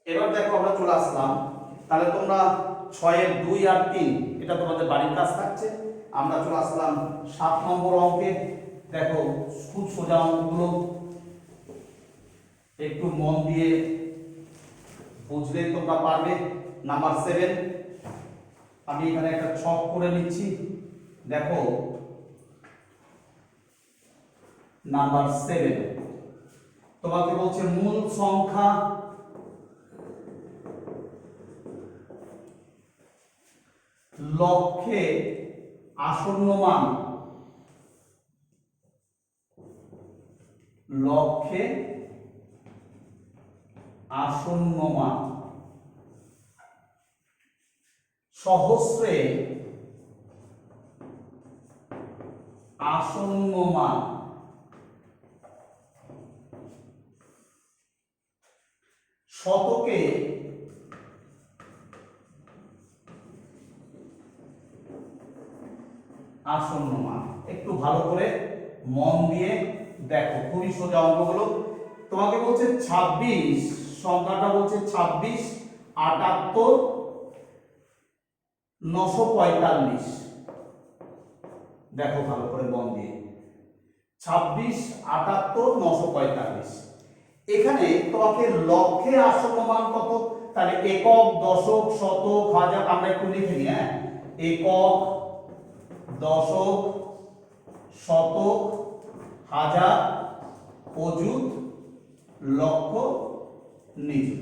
এবার দেখো আমরা চলে আসলাম, তাহলে তোমরা 6 এর 2 আর 3 এটা তোমাদের বাড়ির কাজ থাকছে। আমরা চলে আসলাম 7 নম্বর অঙ্কে। দেখো খুব সোজা অঙ্কগুলো, একটু মন দিয়ে বুঝলেই তোমরা পারবে। নাম্বার 7, আমি এখানে একটা ছক করে নিচ্ছি। দেখো নাম্বার 7 তোমাকে বলছে মূল সংখ্যা লক্ষে আসন্ন মান, লক্ষে আসন্ন মান সহস্রে আসন্ন মান, শতকে আসন্ন মান। একটু ভালো করে মন দিয়ে দেখো, খুবই সোজা অঙ্কগুলো। তোমাকে বলছে 26, সংখ্যাটা বলছে 26 78 945। দেখো ভালো করে মন দিয়ে, 26 78 945। এখানে তোমাকে লক্ষে আসন্ন মান কত, তাহলে একক, দশক, শতক, হাজার আমরা একটু লিখে নিই। হ্যাঁ, একক, দশক, শতক, হাজার, অযুত, লক্ষ, নিযুত।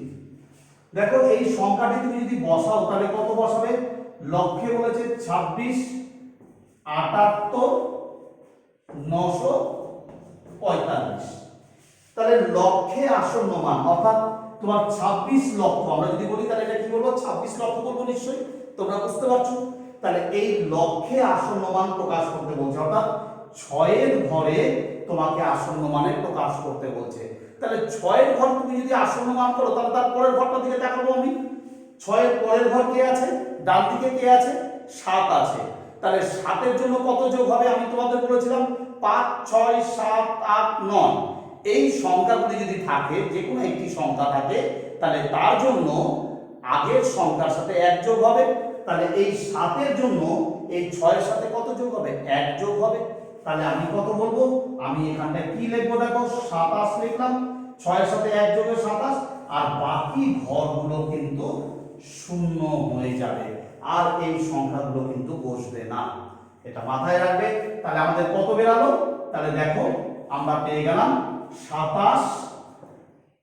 দেখো এই সংখ্যাটি তুমি যদি বসাও তাহলে কত বসাবে? লক্ষে বলেছে 26 78 945। তাহলে লক্ষে আসন্ন মান অর্থাৎ তোমার 26 লক্ষ, আমরা যদি বলি তাহলে এটা কি বলবো? 26 লক্ষ বলবো নিশ্চয়ই, তোমরা বুঝতে পারছো। তাহলে এই লক্ষে আসন্ন মান প্রকাশ করতে বলছে, অর্থাৎ 6 এর ঘরে তোমাকে আসন্ন মানের প্রকাশ করতে বলছে। তাহলে 6 এর ঘর তুমি যদি আসন্ন মান করো তাহলে তার পরের ঘরটা দিকে তাকাবো আমি। 6 এর পরের ঘর কে আছে? ডান দিকে কে আছে? 7 আছে। তাহলে 7 এর জন্য কত যোগ হবে? আমি তোমাদের বলেছিলাম 5 6 7 8 9। এই সংখ্যাগুলি যদি থাকে, যে কোনো একটি সংখ্যা থাকে, তাহলে তার জন্য আগের সংখ্যার সাথে 1 যোগ হবে। তাহলে এই 7 এর জন্য এই 6 এর সাথে কত যোগ হবে? 1 যোগ হবে। তাহলে আমি কত বলবো? আমি এখানটা কি লিখবো? দেখো 27 লিখলাম, 6 এর সাথে 1 যোগে 27, আর বাকি ঘরগুলো কিন্তু শূন্য হয়ে যাবে, আর এই সংখ্যাগুলো কিন্তু বসবে না। এটা মাথায় রাখবে। তাহলে আমাদের কত বেরালো? তাহলে দেখো আমরা পেয়ে গেলাম 27,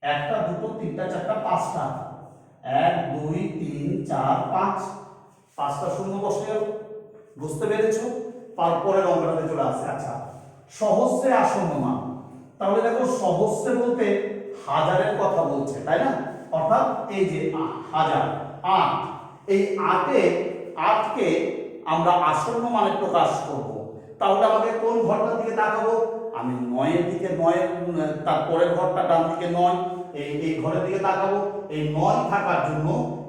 একটা দুটো তিনটা চারটা পাঁচটা, 1 2 3 4 5, পাঁচটা শূন্য বসে গেল। বুঝতে পেরেছো? পরের অঙ্কটাতে চলে আসছে। আচ্ছা, সহস্রে আসন্ন মান। তাহলে দেখো সহস্রে বলতে হাজারের কথা বলছে, তাই না? অর্থাৎ এই যে হাজার, 8, এই 8কে আমরা আসন্ন মানে প্রকাশ করব। তাহলে আমাকে কোন ঘরটার দিকে তাকাবো? আমি 9 এর দিকে, 9 তার পরের ঘরটা ডান দিকে 9, এই ঘরের দিকে তাকাবো। এই 9 থাকার জন্য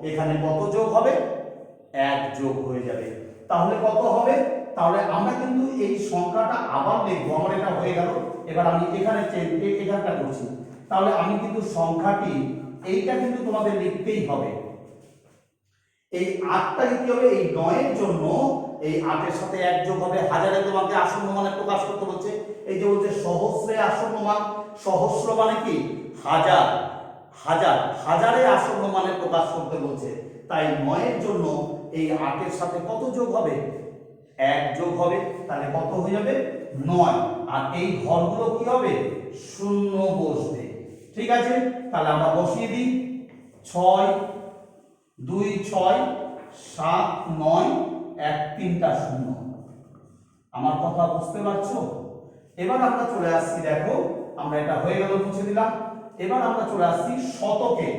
এখানে কত যোগ হবে? 1 যোগ হয়ে যাবে। তাহলে কত হবে? তাহলে আমরা কিন্তু এই সংখ্যাটা আবার লিখবো। আমার এটা হয়ে গেল, এবার আমি এখানে এখানটা করছি। তাহলে আমি কিন্তু সংখ্যাটি এইটা কিন্তু তোমাদের লিখতেই হবে। এই 8টা কি হবে? এই 9 এর জন্য এই 8 এর সাথে 1 যোগ হবে। হাজারে তোমাকে আসন্ন মানে প্রকাশ করতে বলছে। এই যে বলছে সহস্রে আসন্ন মান, সহস্র মানে কি? হাজার, হাজার, হাজারে আসন্ন মানে প্রকাশ করতে বলছে। তাই 9 এর জন্য এই 8 এর সাথে কত যোগ হবে? 1 যোগ হবে। তাহলে কত হয়ে যাবে? 9। আর এই ঘরগুলো কি হবে? শূন্য বসবে। ঠিক আছে, তাহলে আমরা বসিয়ে দিই। 6 2 6 7 9 1 3টা শূন্য। আমার কথা বুঝতে পারছো? এবার আমরা চলে আসছি, দেখো আমরা এটা হয়ে গেল, মুছে দিলাম। এবার আমরা চলে আসছি শতকে।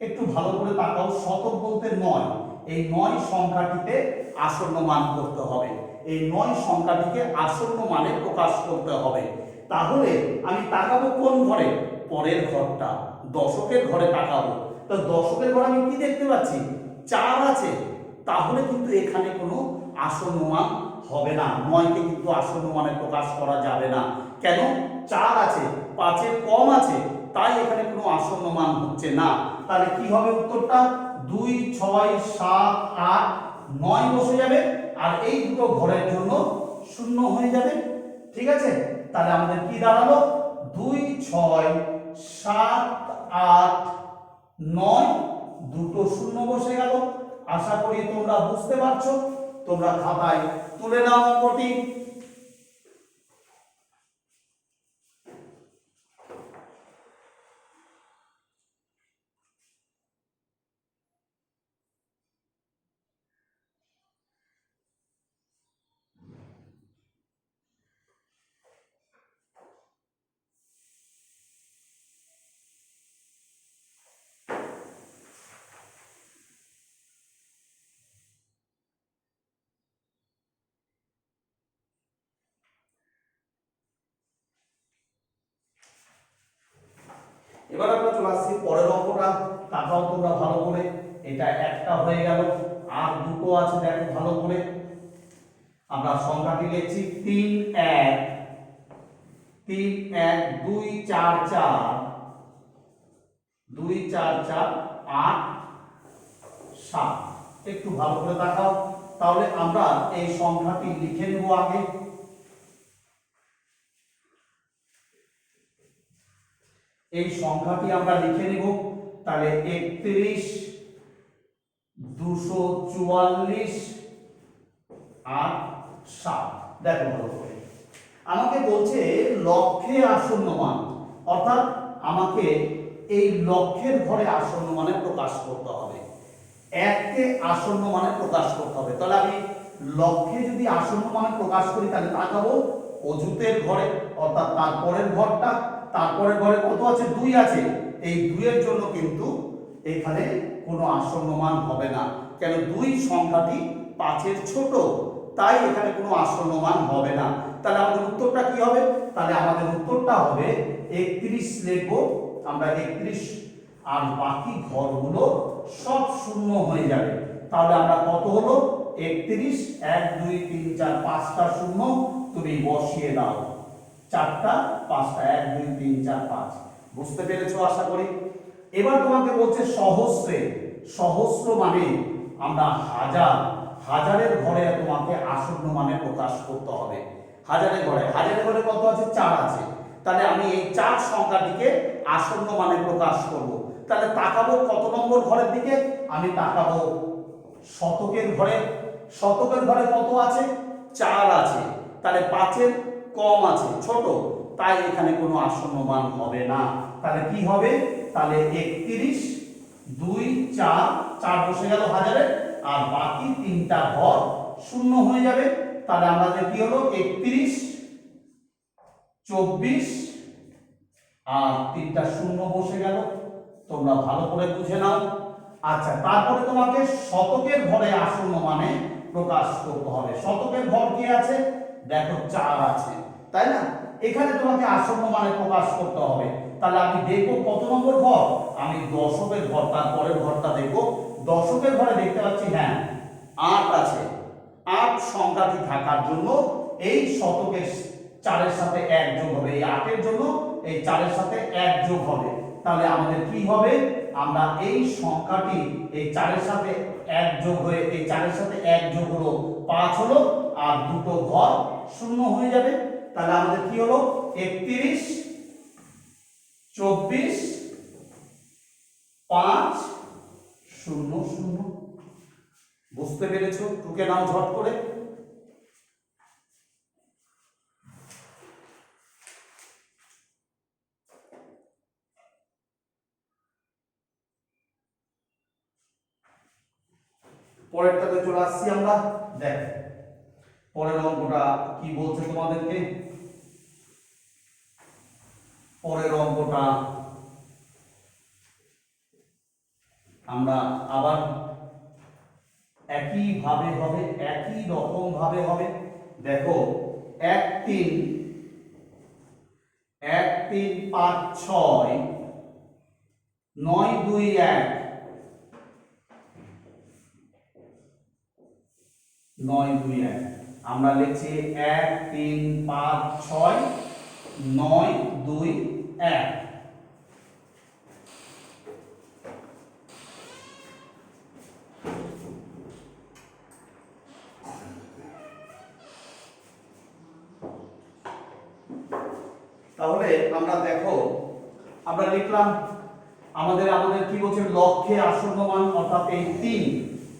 একটু ভালো করে তাকাও, শতক বলতে 9। এই 9 সংখ্যাটিতে আসন্ন মান করতে হবে। এই 9 সংখ্যাটিকে আসন্ন মানে প্রকাশ করতে হবে। তাহলে আমি তাকাবো কোন ঘরে? পরের ঘরটা, দশকের ঘরে তাকাবো। তো দশকের ঘরে আমি কি দেখতে পাচ্ছি? 4 আছে। তাহলে কিন্তু এখানে কোনো আসন্ন মান হবে না। 9কে কিন্তু আসন্ন মানে প্রকাশ করা যাবে না। কেন? 4 আছে, 5 এর কম আছে, তাই এখানে কোনো আসন্ন মান হচ্ছে না। তাহলে কি হবে উত্তরটা? 2 6 7 8 9 বসে যাবে, আর এই দুটো ঘরের জন্য শূন্য হয়ে যাবে। ঠিক আছে, তাহলে আমাদের কি দাঁড়ালো? 2 6 7 8 9, দুটো শূন্য বসে গেল। আশা করি তোমরা বুঝতে পারছো। তোমরা খাতায় তুলে নাও অঙ্কটি। এবার আমরা চলে আসছি পরের অঙ্কটা। তাকাও তোমরা ভালো করে, এটা একটা হয়ে গেল, আর দুটো আছে দেখো ভালো করে। আমরা সংখ্যাটি লিখছি 3 1 3 1 2 4 4 2 4 4 8 7। একটু ভালো করে দেখাও। তাহলে আমরা এই সংখ্যাটি লিখে নেব আগে। এই সংখ্যাটি আমরা লিখে নিব। তাহলে 31 244 আর 7। দেখো ভালো করে, আমাকে বলছে লক্ষে আসন্ন মান, অর্থাৎ আমাকে এই লক্ষের ঘরে আসন্ন মানে প্রকাশ করতে হবে, এককে আসন্ন মানে প্রকাশ করতে হবে। তাহলে আমি লক্ষে যদি আসন্ন মানে প্রকাশ করি তাহলে তাকাবো অযুতের ঘরে, অর্থাৎ তারপরের ঘরটা। তারপরের ঘরে কত আছে? 2 আছে। এই 2 এর জন্য কিন্তু এখানে কোনো আসন্ন মান হবে না, কেন 2 সংখ্যাটি 5 এর ছোট, তাই এখানে কোনো আসন্ন মান হবে না। তাহলে আমাদের উত্তরটা কি হবে? তাহলে আমাদের উত্তরটা হবে 31 লিখবো আমরা 31, আর বাকি ঘরগুলো সব শূন্য হয়ে যাবে। তাহলে আমরা কত হলো? 31 1 2 3 4 5টা শূন্য তুমি বসিয়ে দাও, 4টা 5টা 1 2 3 4 5। বুঝতে পেরেছো আশা করি। এবার তোমাকে বলছে সহস্রে। সহস্র মানে আমরা হাজার, হাজারের ঘরে তোমাকে আসন্ন মানে প্রকাশ করতে হবে। হাজারের ঘরে কত আছে? 4 আছে। তাহলে আমি এই 4 সংখ্যাটিকে আসন্ন মানে প্রকাশ করব। তাহলে তাকাবো কত নম্বর ঘরের দিকে? আমি তাকাবো শতকের ঘরে। শতকের ঘরে কত আছে? 4 আছে। তাহলে 5 এর কম আছে, ছোট, তাই এখানে কোনো আসন্ন মান হবে না। তাহলে কি হবে? তাহলে 31 2 4 4 বসে গেল হাজারে, আর বাকি 3টা ঘর শূন্য হয়ে যাবে। তাহলে আমাদের কি হলো? 31 24 আর 3টা শূন্য বসে গেল। তোমরা ভালো করে বুঝে নাও। আচ্ছা, তারপরে তোমাকে শতকের ঘরে আসন্ন মানে প্রকাশ করতে হবে। শতকের ঘর কি আছে? দেখো 4 আছে, তাই না? এখানে তোমাকে আসন্ন মানে প্রকাশ করতে হবে। তাহলে আমি দেখবো কত নম্বর ঘর? আমি দশকের ঘর, তারপরের ঘরটা দেখবো। দশকের ঘরে দেখতে পাচ্ছি হ্যাঁ 8 আছে। 8 সংখ্যাটি থাকার জন্য এই শতকের 4-এর সাথে 1 যোগ হবে, এই 8 এর জন্য এই 4-এর সাথে 1 যোগ হবে। তাহলে আমাদের কি হবে? আমরা এই সংখ্যাটি এই 4-এর সাথে 1 যোগ হয়ে, এই 4-এর সাথে 1 যোগ হলো 5 হলো, আর দুটো ঘর শূন্য হয়ে যাবে। তাহলে আমাদের কি হলো? 31 24 5 0 0। বুঝতে পেরেছো? টুকে নাও ঝট করে। পরেরটাতে চলে আসছি আমরা। দেখ পরের অঙ্কটা কি বলছে তোমাদেরকে। পরের অঙ্কটা আমরা আবার একই ভাবে হবে, একই রকম ভাবে হবে। দেখো 1 3 1 3 5 6 9 2 1 9 2 1। আমরা লিখছি 1 3 5 6 9 2 1। তাহলে আমরা দেখো আমরা লিখলাম আমাদের কি বলছে? লক্ষে আসন্ন মান, অর্থাৎ এই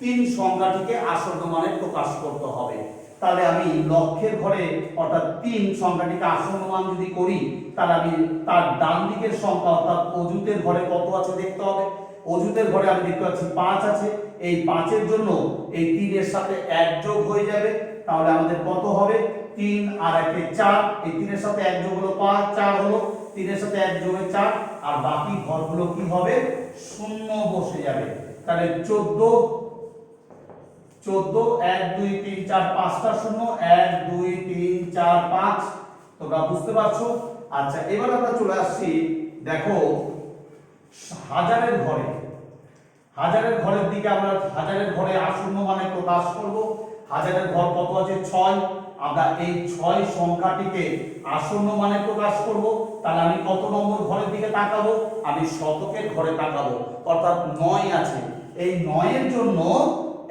3 সংখ্যাটিকে আসন্ন মানে প্রকাশ করতে হবে। তাহলে আমি লক্ষের ঘরে অর্থাৎ 3 সংখ্যাটিকে আসন্ন মান যদি করি, তাহলে আমি তার ডান দিকের সংখ্যা অর্থাৎ অযুতের ঘরে কত আছে দেখতে হবে। অযুতের ঘরে আমি দেখতে পাচ্ছি 5 আছে। এই 5 এর জন্য এই 3 এর সাথে 1 যোগ হয়ে যাবে। তাহলে আমাদের কত হবে? 3 আর 1 এ 4, এই 3 এর সাথে 1 যোগ হলো 5, 4 হলো, 3 এর সাথে 1 যোগ 4, আর বাকি ঘরগুলো কি হবে? শূন্য বসে যাবে। তাহলে 14 1 2 3 4 5টা শূন্য, 1 2 3 4 5। তোমরা বুঝতে পারছো? আচ্ছা, এবার আমরা চলে আসছি দেখো হাজারের ঘরে, হাজারের ঘরের দিকে আমরা হাজারের ঘরে আসন্ন মানে প্রকাশ করব। হাজারের ঘর কত আছে? 6। আমরা এই 6 সংখ্যাটিকে আসন্ন মানে প্রকাশ করব। তাহলে আমি কত নম্বর ঘরের দিকে তাকাবো? আমি শতকের ঘরে তাকাবো, অর্থাৎ 9 আছে। এই 9 এর জন্য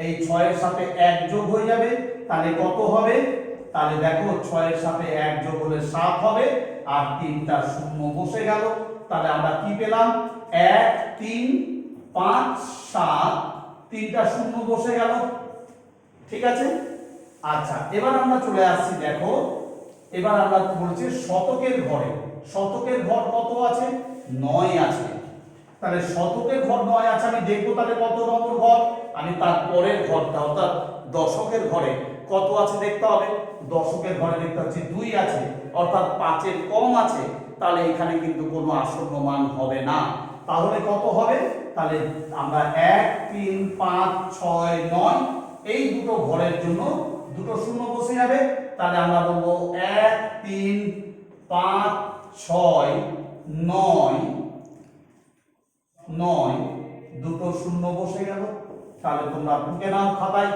এই 6 এর সাথে 1 যোগ হয়ে যাবে, তাহলে কত হবে? তাহলে দেখো 6 এর সাথে 1 যোগ হলে 7 হবে, আর 3টা শূন্য বসে গেল। তাহলে আমরা কি পেলাম? 1 3 5 7, 3টা শূন্য বসে গেল। ঠিক আছে। আচ্ছা, এবার আমরা চলে আসছি, দেখো এবার আমরা বলছি শতকের ঘরে। শতকের ঘর কত আছে? 9 আছে। তাহলে শতকের ঘর 9 আছে, আমি দেখবো তাহলে কত নম্বর ঘর। আমি তার পরের ঘরটা অর্থাৎ দশকের ঘরে কত আছে দেখতে হবে। দশকের ঘরে দেখতে হচ্ছে 2 আছে, অর্থাৎ 5-এর কম আছে। তাহলে এখানে কিন্তু কোনো আসন্ন মান হবে না। তাহলে কত হবে? তাহলে আমরা 1 3 5 6 9 এই দুটো ঘরের জন্য দুটো শূন্য বসে যাবে। তাহলে আমরা বলবো 1 3 5 6 9 9, দুটো শূন্য বসে গেল। তাহলে তোমরা টুকে নাও খাতায়।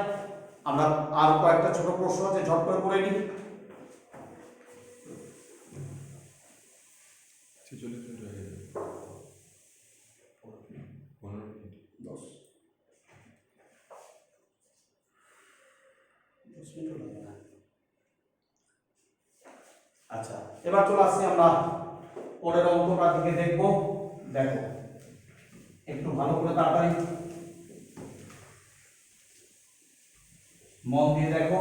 আমরা আর কয়েকটা ছোট প্রশ্ন আছে, ঝট করে করে নিই। 46 মিনিট হয়ে গেছে। 15 মিনিট 10 মিনিট হলো না। আচ্ছা, এবার চলে আসছি আমরা পরের অঙ্কটা দিকে দেখব। দেখো একটু ভালো করে তাড়াতাড়ি মন দিয়ে দেখো।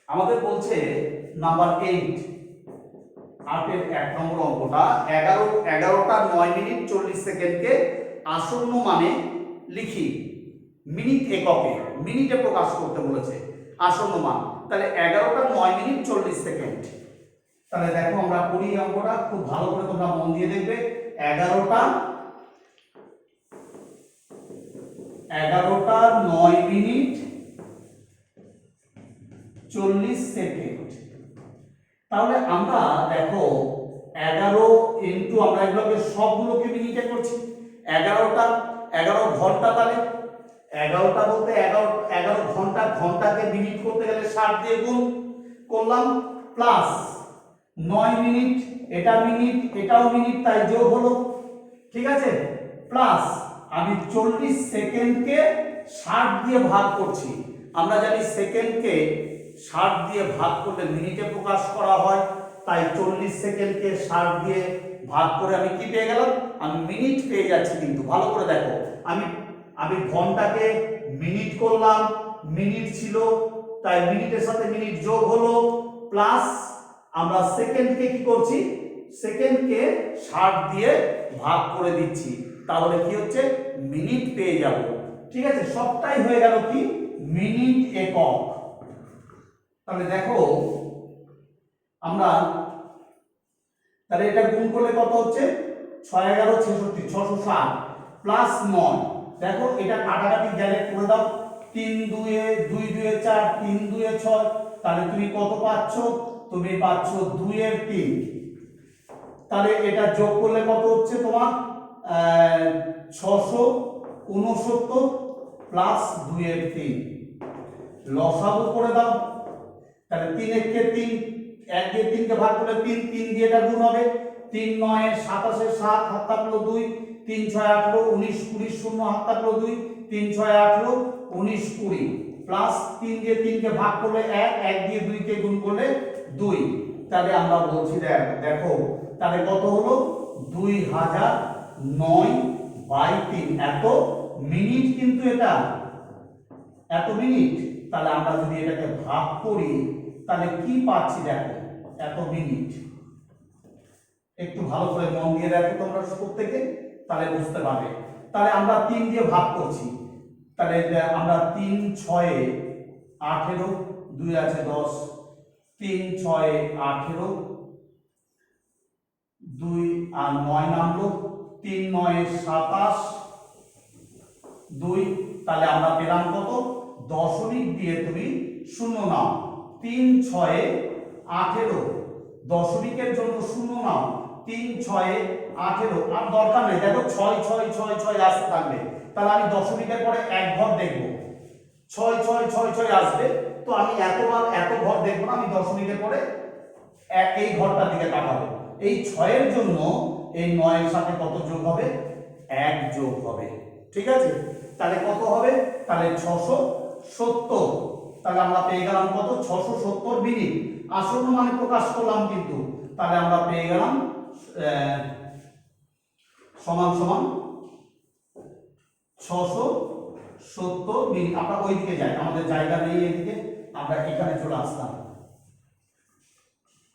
আমাদের বলছে নাম্বার 8, 8-এর 1 নম্বর অঙ্কটা 11টা 9 মিনিট 40 সেকেন্ডকে আসন্ন মানে লিখি মিনিট এককে, মিনিটে প্রকাশ করতে বলেছে আসন্ন মান। তাহলে 11টা 9 মিনিট 40 সেকেন্ড। তাহলে দেখো আমরা করি অঙ্কটা, খুব ভালো করে তোমরা মন দিয়ে দেখবে। 11টা 9 মিনিট 40 সেকেন্ড। তাহলে আমরা দেখো 11 ইনটু, আমরা এগুলোকে সবগুলোকে মিনিটে করছি। 11টা 11 ঘন্টা, তাহলে 11টা বলতে 11 ঘন্টা, ঘন্টাকে মিনিট করতে গেলে 60 দিয়ে গুণ করলাম, প্লাস 9 মিনিট, এটা মিনিট এটাও মিনিট, তাই যোগ হলো। ঠিক আছে। প্লাস আমি 40 সেকেন্ডকে 60 দিয়ে ভাগ করছি। আমরা জানি সেকেন্ডকে 60 দিয়ে ভাগ করলে মিনিটে প্রকাশ করা হয়, তাই 40 সেকেন্ডকে 60 দিয়ে ভাগ করে আমি কি পেয়ে গেলাম? আমি মিনিট পেয়ে যাচ্ছি। কিন্তু ভালো করে দেখো, আমি ঘন্টাকে মিনিট করলাম, মিনিট ছিল তাই মিনিটের সাথে মিনিট যোগ হলো, প্লাস আমরা সেকেন্ডকে কি করছি? সেকেন্ডকে 60 দিয়ে ভাগ করে দিচ্ছি, তাহলে কি হচ্ছে? মিনিট পেয়ে যাব। ঠিক আছে, সবটাই হয়ে গেল কি? মিনিট একক। তাহলে দেখো আমরা তাহলে এটা গুণ করলে কত হচ্ছে? 6 11 66, 660 প্লাস 9। দেখো এটা কাটাকাটি গেলে করে দাও। 3 2 এ 2 2 এ 4, 3 2 এ 6, তাহলে তুমি কত পাচ্ছ? তুমি পাচ্ছ 2 এর 3। তাহলে এটা যোগ করলে কত হচ্ছে তোমার? 669 প্লাস 2 এর 3, লসাগু করে দাও। তাহলে 3 একে 3, 1 দিয়ে 3 কে ভাগ করলে 3, 3 দিয়ে এটা গুণ হবে। 3 9 27 7, হাত থাকলো 2, 3 6 18 19 20, শূন্য হাত থাকলো 2, 3 6 18 19 20, প্লাস 3 দিয়ে 3 কে ভাগ করলে 1, 1 দিয়ে 2 কে গুণ করলে 2। তাহলে আমরা বলছি দেখো তাহলে কত হলো? 2009/3, এত মিনিট। কিন্তু এটা এত মিনিট। তাহলে আমরা যদি এটাকে ভাগ করি তাহলে কি পাচ্ছি? দেখো এত মিনিট। একটু ভালো করে মন দিয়ে দেখো তোমরা প্রত্যেকে, তাহলে বুঝতে পারবে। তাহলে আমরা 3 দিয়ে ভাগ করছি, তাহলে আমরা 3 6 18, 2 আছে 10, 3 6 18, 2 আর 9 নামলো, 3 9 27, 2। তাহলে আমরা পেলাম কত? দশমিক দিয়ে তুমি শূন্য নাও। 3 6 18, দশমিকের জন্য শূন্য নাও। 3 6 18 আর দরকার নেই, দেখো 6 6 6 6 আসতে থাকবে, তাহলে আমি দশমিকের পরে এক ঘর দেখব, 6 6 6 6 আসবে, তো আমি এত ঘর দেখবো না, আমি দশমিকের পরে এই ঘরটার দিকে তাকাবো। এই 6 এর জন্য এই 9 এর সাথে কত যোগ হবে? 1 যোগ হবে, ঠিক আছে? তাহলে কত হবে? তাহলে 670, তাহলে আমরা পেয়ে গেলাম কত? 670 মিনিট। আসন্ন মানে প্রকাশ করলাম কিন্তু, তাহলে আমরা পেয়ে গেলাম সমান সমান 670 মিনিট। আমরা ওই দিকে যাই, আমাদের জায়গা নেই এদিকে, আমরা এখানে চলে আসলাম।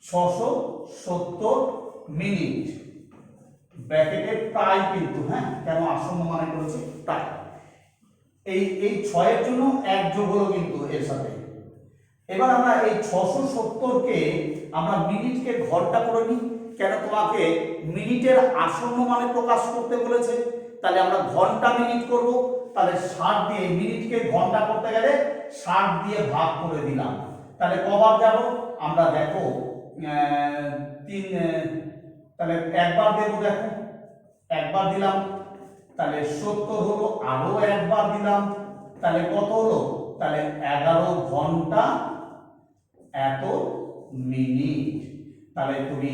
670 মিনিট ব্র্যাকেটে প্রায় কিন্তু, হ্যাঁ, কেন আসন্ন মানে করেছি প্রায়। এই 6 এর জন্য 1 যোগ হলো কিন্তু এর সাথে। এবার আমরা এই 670 কে আমরা মিনিটকে ঘন্টা করে নিই, কেন তোমাকে মিনিটের আসন্ন মানে প্রকাশ করতে বলেছে, তাহলে আমরা ঘন্টা মিনিট করব, তাহলে 60 দিয়ে মিনিটকে ঘন্টা করতে গেলে 60 দিয়ে ভাগ করে দিলাম, তাহলে কবার যাব আমরা দেখো তাহলে একবার দেব, দেখো একবার দিলাম, তাহলে 70 হলো, আরো একবার দিলাম, তাহলে কত হলো? তাহলে 11 ঘন্টা এত মিনিট। তাহলে তুমি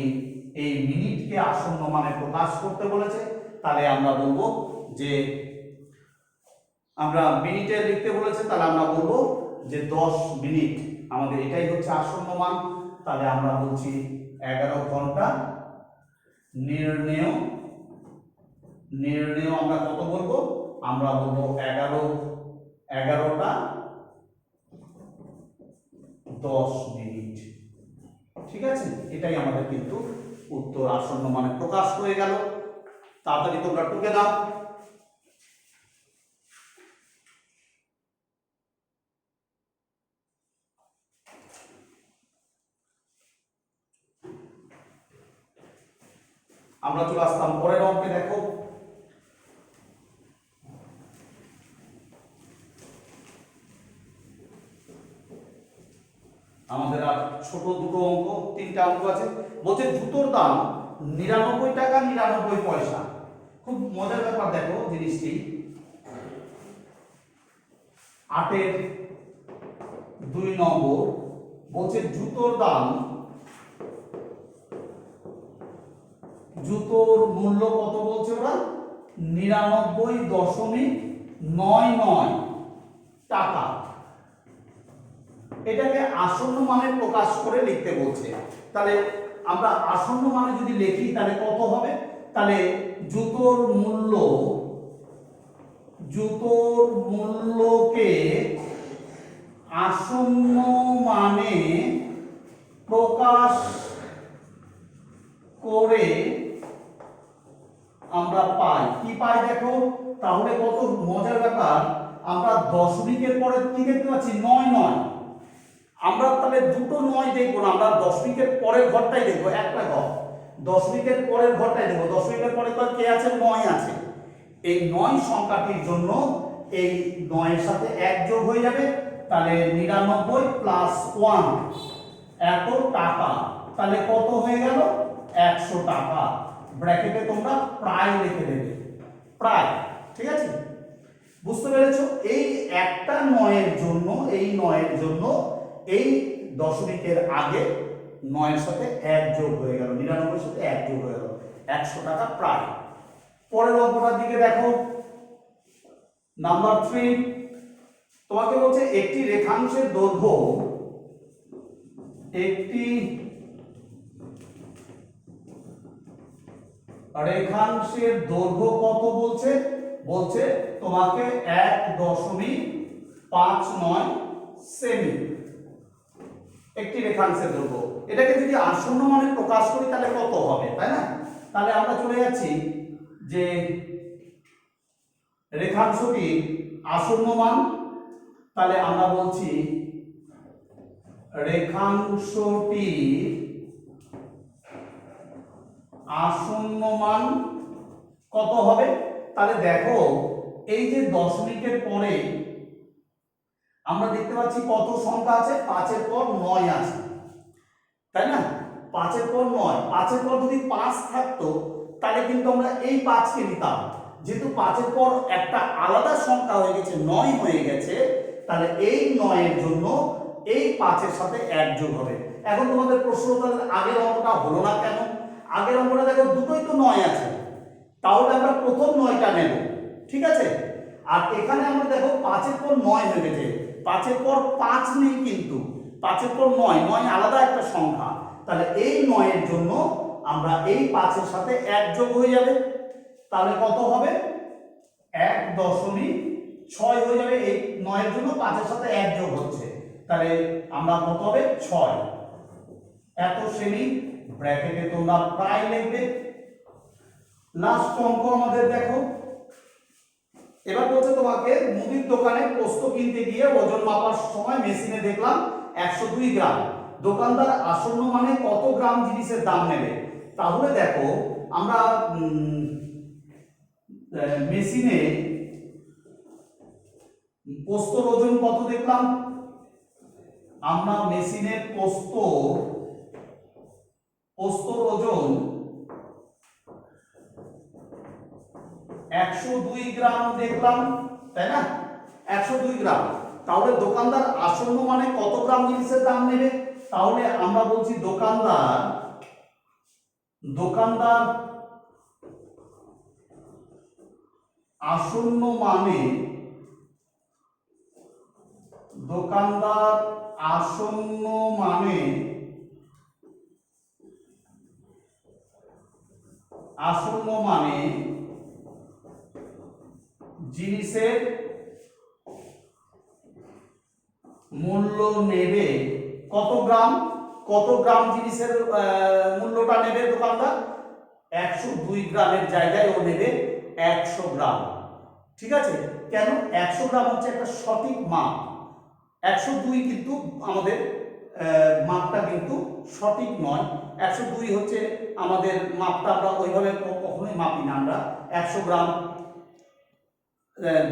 এই মিনিটকে আসন্ন মানে প্রকাশ করতে বলেছে, তাহলে আমরা বলবো যে আমরা মিনিটে লিখতে বলেছে, তাহলে আমরা বলবো যে 10 মিনিট, আমাদের এটাই হচ্ছে আসন্ন মান। তাহলে আমরা বলছি 11 ঘন্টা নির্ণেয় আমরা কত বলবো? আমরা বলবো 11টা 10 মিনিট, ঠিক আছে? এটাই আমাদের কিন্তু উত্তর, আসন্ন মানে প্রকাশ হয়ে গেল। তাড়াতাড়ি তোমরা টুকে দাও। আমরা চলে আসতাম পরের অঙ্কে। দেখো আমাদের আর ছোট দুটো অঙ্ক, 3টা অঙ্ক আছে। বলছে জুতোর দাম 99 টাকা 99 পয়সা। খুব মজার ব্যাপার, দেখো জিনিসটি 8-এর 2 নম্বর বলছে জুতোর দাম, জুতোর মূল্য কত বলছে ওরা? 99.99 টাকা। এটাকে আসন্ন মানে প্রকাশ করে লিখতে বলছে, তাহলে আমরা আসন্ন মানে যদি লিখি তাহলে কত হবে? তাহলে জুতোর মূল্যকে আসন্ন মানে প্রকাশ করে আমরা পাই, কি পাই দেখো। তাহলে কত মজার ব্যাপার, আমরা দশমিকের পরে কি দেখতে পাচ্ছি? 9 9। আমরা তাহলে দুটো 9 দেখবো না, আমরা দশমিকের পরের ঘরটাই দেখবো, একটা ঘর দশমিকের পরের ঘরটাই দেখবো। দশমিকের পরে তো কে আছে? 9 আছে। এই 9 সংখ্যাটির জন্য এই 9 এর সাথে 1 যোগ হয়ে যাবে, তাহলে 99 প্লাস 1 এত টাকা, তাহলে কত হয়ে গেল? 100 টাকা। ব্র্যাকেটে তোমরা প্রায় লিখে দেবে, প্রায়, ঠিক আছে? বুঝতে পেরেছো? এই একটা 9 এর জন্য, এই 9 এর জন্য এই দশমিকের আগে 9 এর সাথে 1 যোগ হয়ে গেল, 99 এর সাথে 1 যোগ হয়ে গেল, 100 টাকা প্রায়। পরের অঙ্কটার দিকে দেখো, নাম্বার 3। তোমাকে বলছে একটি রেখাংশের দৈর্ঘ্য, একটি রেখাংশের দৈর্ঘ্য কত বলছে? বলছে তোমাকে 1.59 সেমি। একটি রেখাংশের দৈর্ঘ্য, এটাকে যদি আসন্ন মানে প্রকাশ করি তাহলে কত হবে, তাই না? তাহলে আমরা চলে যাচ্ছি যে রেখাংশটির আসন্ন মান, তাহলে আমরা বলছি রেখাংশটির আসন্ন মান কত হবে? তাহলে দেখো এই যে দশমিকের পরে আমরা দেখতে পাচ্ছি কত সংখ্যা আছে? 5 এর পর 9 আছে, তাই না? 5 এর পর 9, 5 এর পর যদি 5 থাকতো তাহলে কিন্তু আমরা এই 5কে নিতাম। যেহেতু 5-এর পর একটা আলাদা সংখ্যা হয়ে গেছে, 9 হয়ে গেছে, তাহলে এই 9-এর জন্য এই 5-এর সাথে 1 যোগ হবে। এখন তোমাদের প্রশ্ন, তাহলে আগের অঙ্কটা হলো না কেন? আগের অঙ্কটা দেখো দুটোই তো 9 আছে, তাহলে আমরা প্রথম 9টা নেব, ঠিক আছে। আর এখানে আমরা দেখো 5-এর পর 9 হয়ে গেছে, 5-এর পর 5 নেই, কিন্তু 5-এর পর 9, 9 আলাদা একটা সংখ্যা, তাহলে এই 9-এর জন্য আমরা এই 5-এর সাথে 1 যোগ হয়ে যাবে, তাহলে কত হবে? 1.6 হয়ে যাবে। এই 9-এর জন্য 5-এর সাথে 1 যোগ হচ্ছে, তাহলে আমরা কত হবে? 6। এত শ্রেণী ব্র্যাকেটে তোমরা প্রায় লিখবে। লাস্ট অঙ্ক আমাদের দেখো, এবার বলছে তোমাকে মুদির দোকানে পোস্ত কিনতে গিয়ে ওজন মাপার সময় মেশিনে দেখলাম 102 গ্রাম, দোকানদার আসন্ন মানে কত গ্রাম জিনিসের দাম নেবে? তাহলে দেখো আমরা মেশিনে পোস্তর ওজন কত দেখলাম? আমরা মেশিনের পোস্তর ওজন 102 গ্রাম দেখলাম, তাই না? 102 গ্রাম। তাহলে দোকানদার আসন্ন মানে কত গ্রাম জিনিসের দাম নেবে? তাহলে আমরা বলছি দোকানদার আসন্ন মানে জিনিসের মূল্য নেবে কত গ্রাম? জিনিসের মূল্যটা নেবে দোকানদার? 102 গ্রামের জায়গায় ও নেবে 100 গ্রাম, ঠিক আছে। কেন? 100 গ্রাম হচ্ছে একটা সঠিক মাপ, 102 কিন্তু আমাদের মাপটা কিন্তু সঠিক নয়। 102 হচ্ছে আমাদের মাপটা, আমরা ওইভাবে কখনোই মাপি না। আমরা 100 গ্রাম,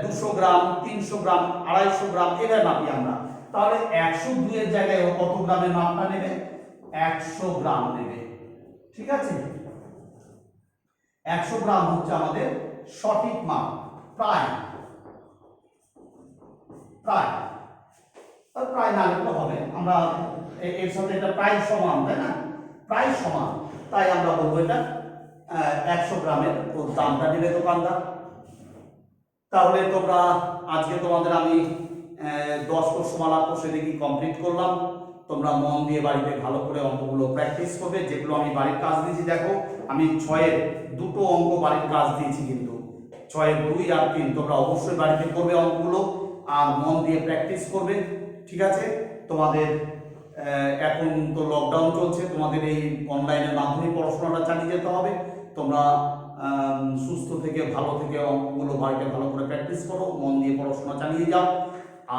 200 গ্রাম, 300 গ্রাম, 250 গ্রাম এভাবে মাপি আমরা। তাহলে 102 এর জায়গায় ও কত গ্রামের মাপটা নেবে? 100 গ্রাম নেবে, ঠিক আছে। 100 গ্রাম হচ্ছে আমাদের সঠিক মাপ, প্রায় না লিখলে হবে, আমরা এর সাথে এটা প্রায় সমান, তাই না? প্রায় সমান, তাই আমরা বলবো এটা 100 গ্রামের দামটা নেবে দোকানদার। তাহলে তোমরা আজকে তোমাদের আমি 10 প্রশ্নমালা কোষে দেখি কমপ্লিট করলাম। তোমরা মন দিয়ে বাড়িতে ভালো করে অঙ্কগুলো প্র্যাকটিস করবে, যেগুলো আমি বাড়ির কাজ দিয়েছি। দেখো আমি 6-এর 2টো অঙ্ক বাড়ির কাজ দিয়েছি, কিন্তু 6-এর 2 আর 3 তোমরা অবশ্যই বাড়িতে করবে অঙ্কগুলো, আর মন দিয়ে প্র্যাকটিস করবে, ঠিক আছে। তোমাদের এখন তো লকডাউন চলছে, তোমাদের এই অনলাইনের মাধ্যমে পড়াশোনাটা চালিয়ে যেতে হবে। তোমরা সুস্থ থেকে ভালো থেকে অঙ্কগুলো বাড়িতে ভালো করে প্র্যাকটিস করো, মন দিয়ে পড়াশোনা চালিয়ে যাও।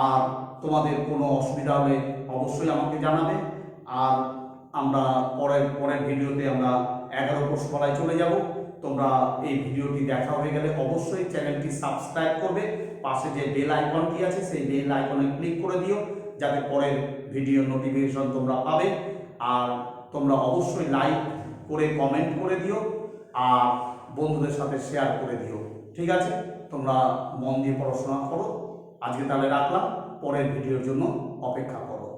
আর তোমাদের কোনো অসুবিধা হলে অবশ্যই আমাকে জানাবে। আর আমরা পরের ভিডিওতে আমরা 11 প্রশ্নমালায় চলে যাব। তোমরা এই ভিডিওটি দেখা হয়ে গেলে অবশ্যই চ্যানেলটি সাবস্ক্রাইব করবে, পাশে যে বেল আইকনটি আছে সেই বেল আইকনে ক্লিক করে দিও, যাতে পরের ভিডিও নোটিফিকেশন তোমরা পাবে। আর তোমরা অবশ্যই লাইক করে কমেন্ট করে দিও, আর বন্ধুদের সাথে শেয়ার করে দিও, ঠিক আছে। তোমরা মন দিয়ে পড়াশোনা করো। আজকে তাহলে রাখলাম, পরের ভিডিওর জন্য অপেক্ষা করো।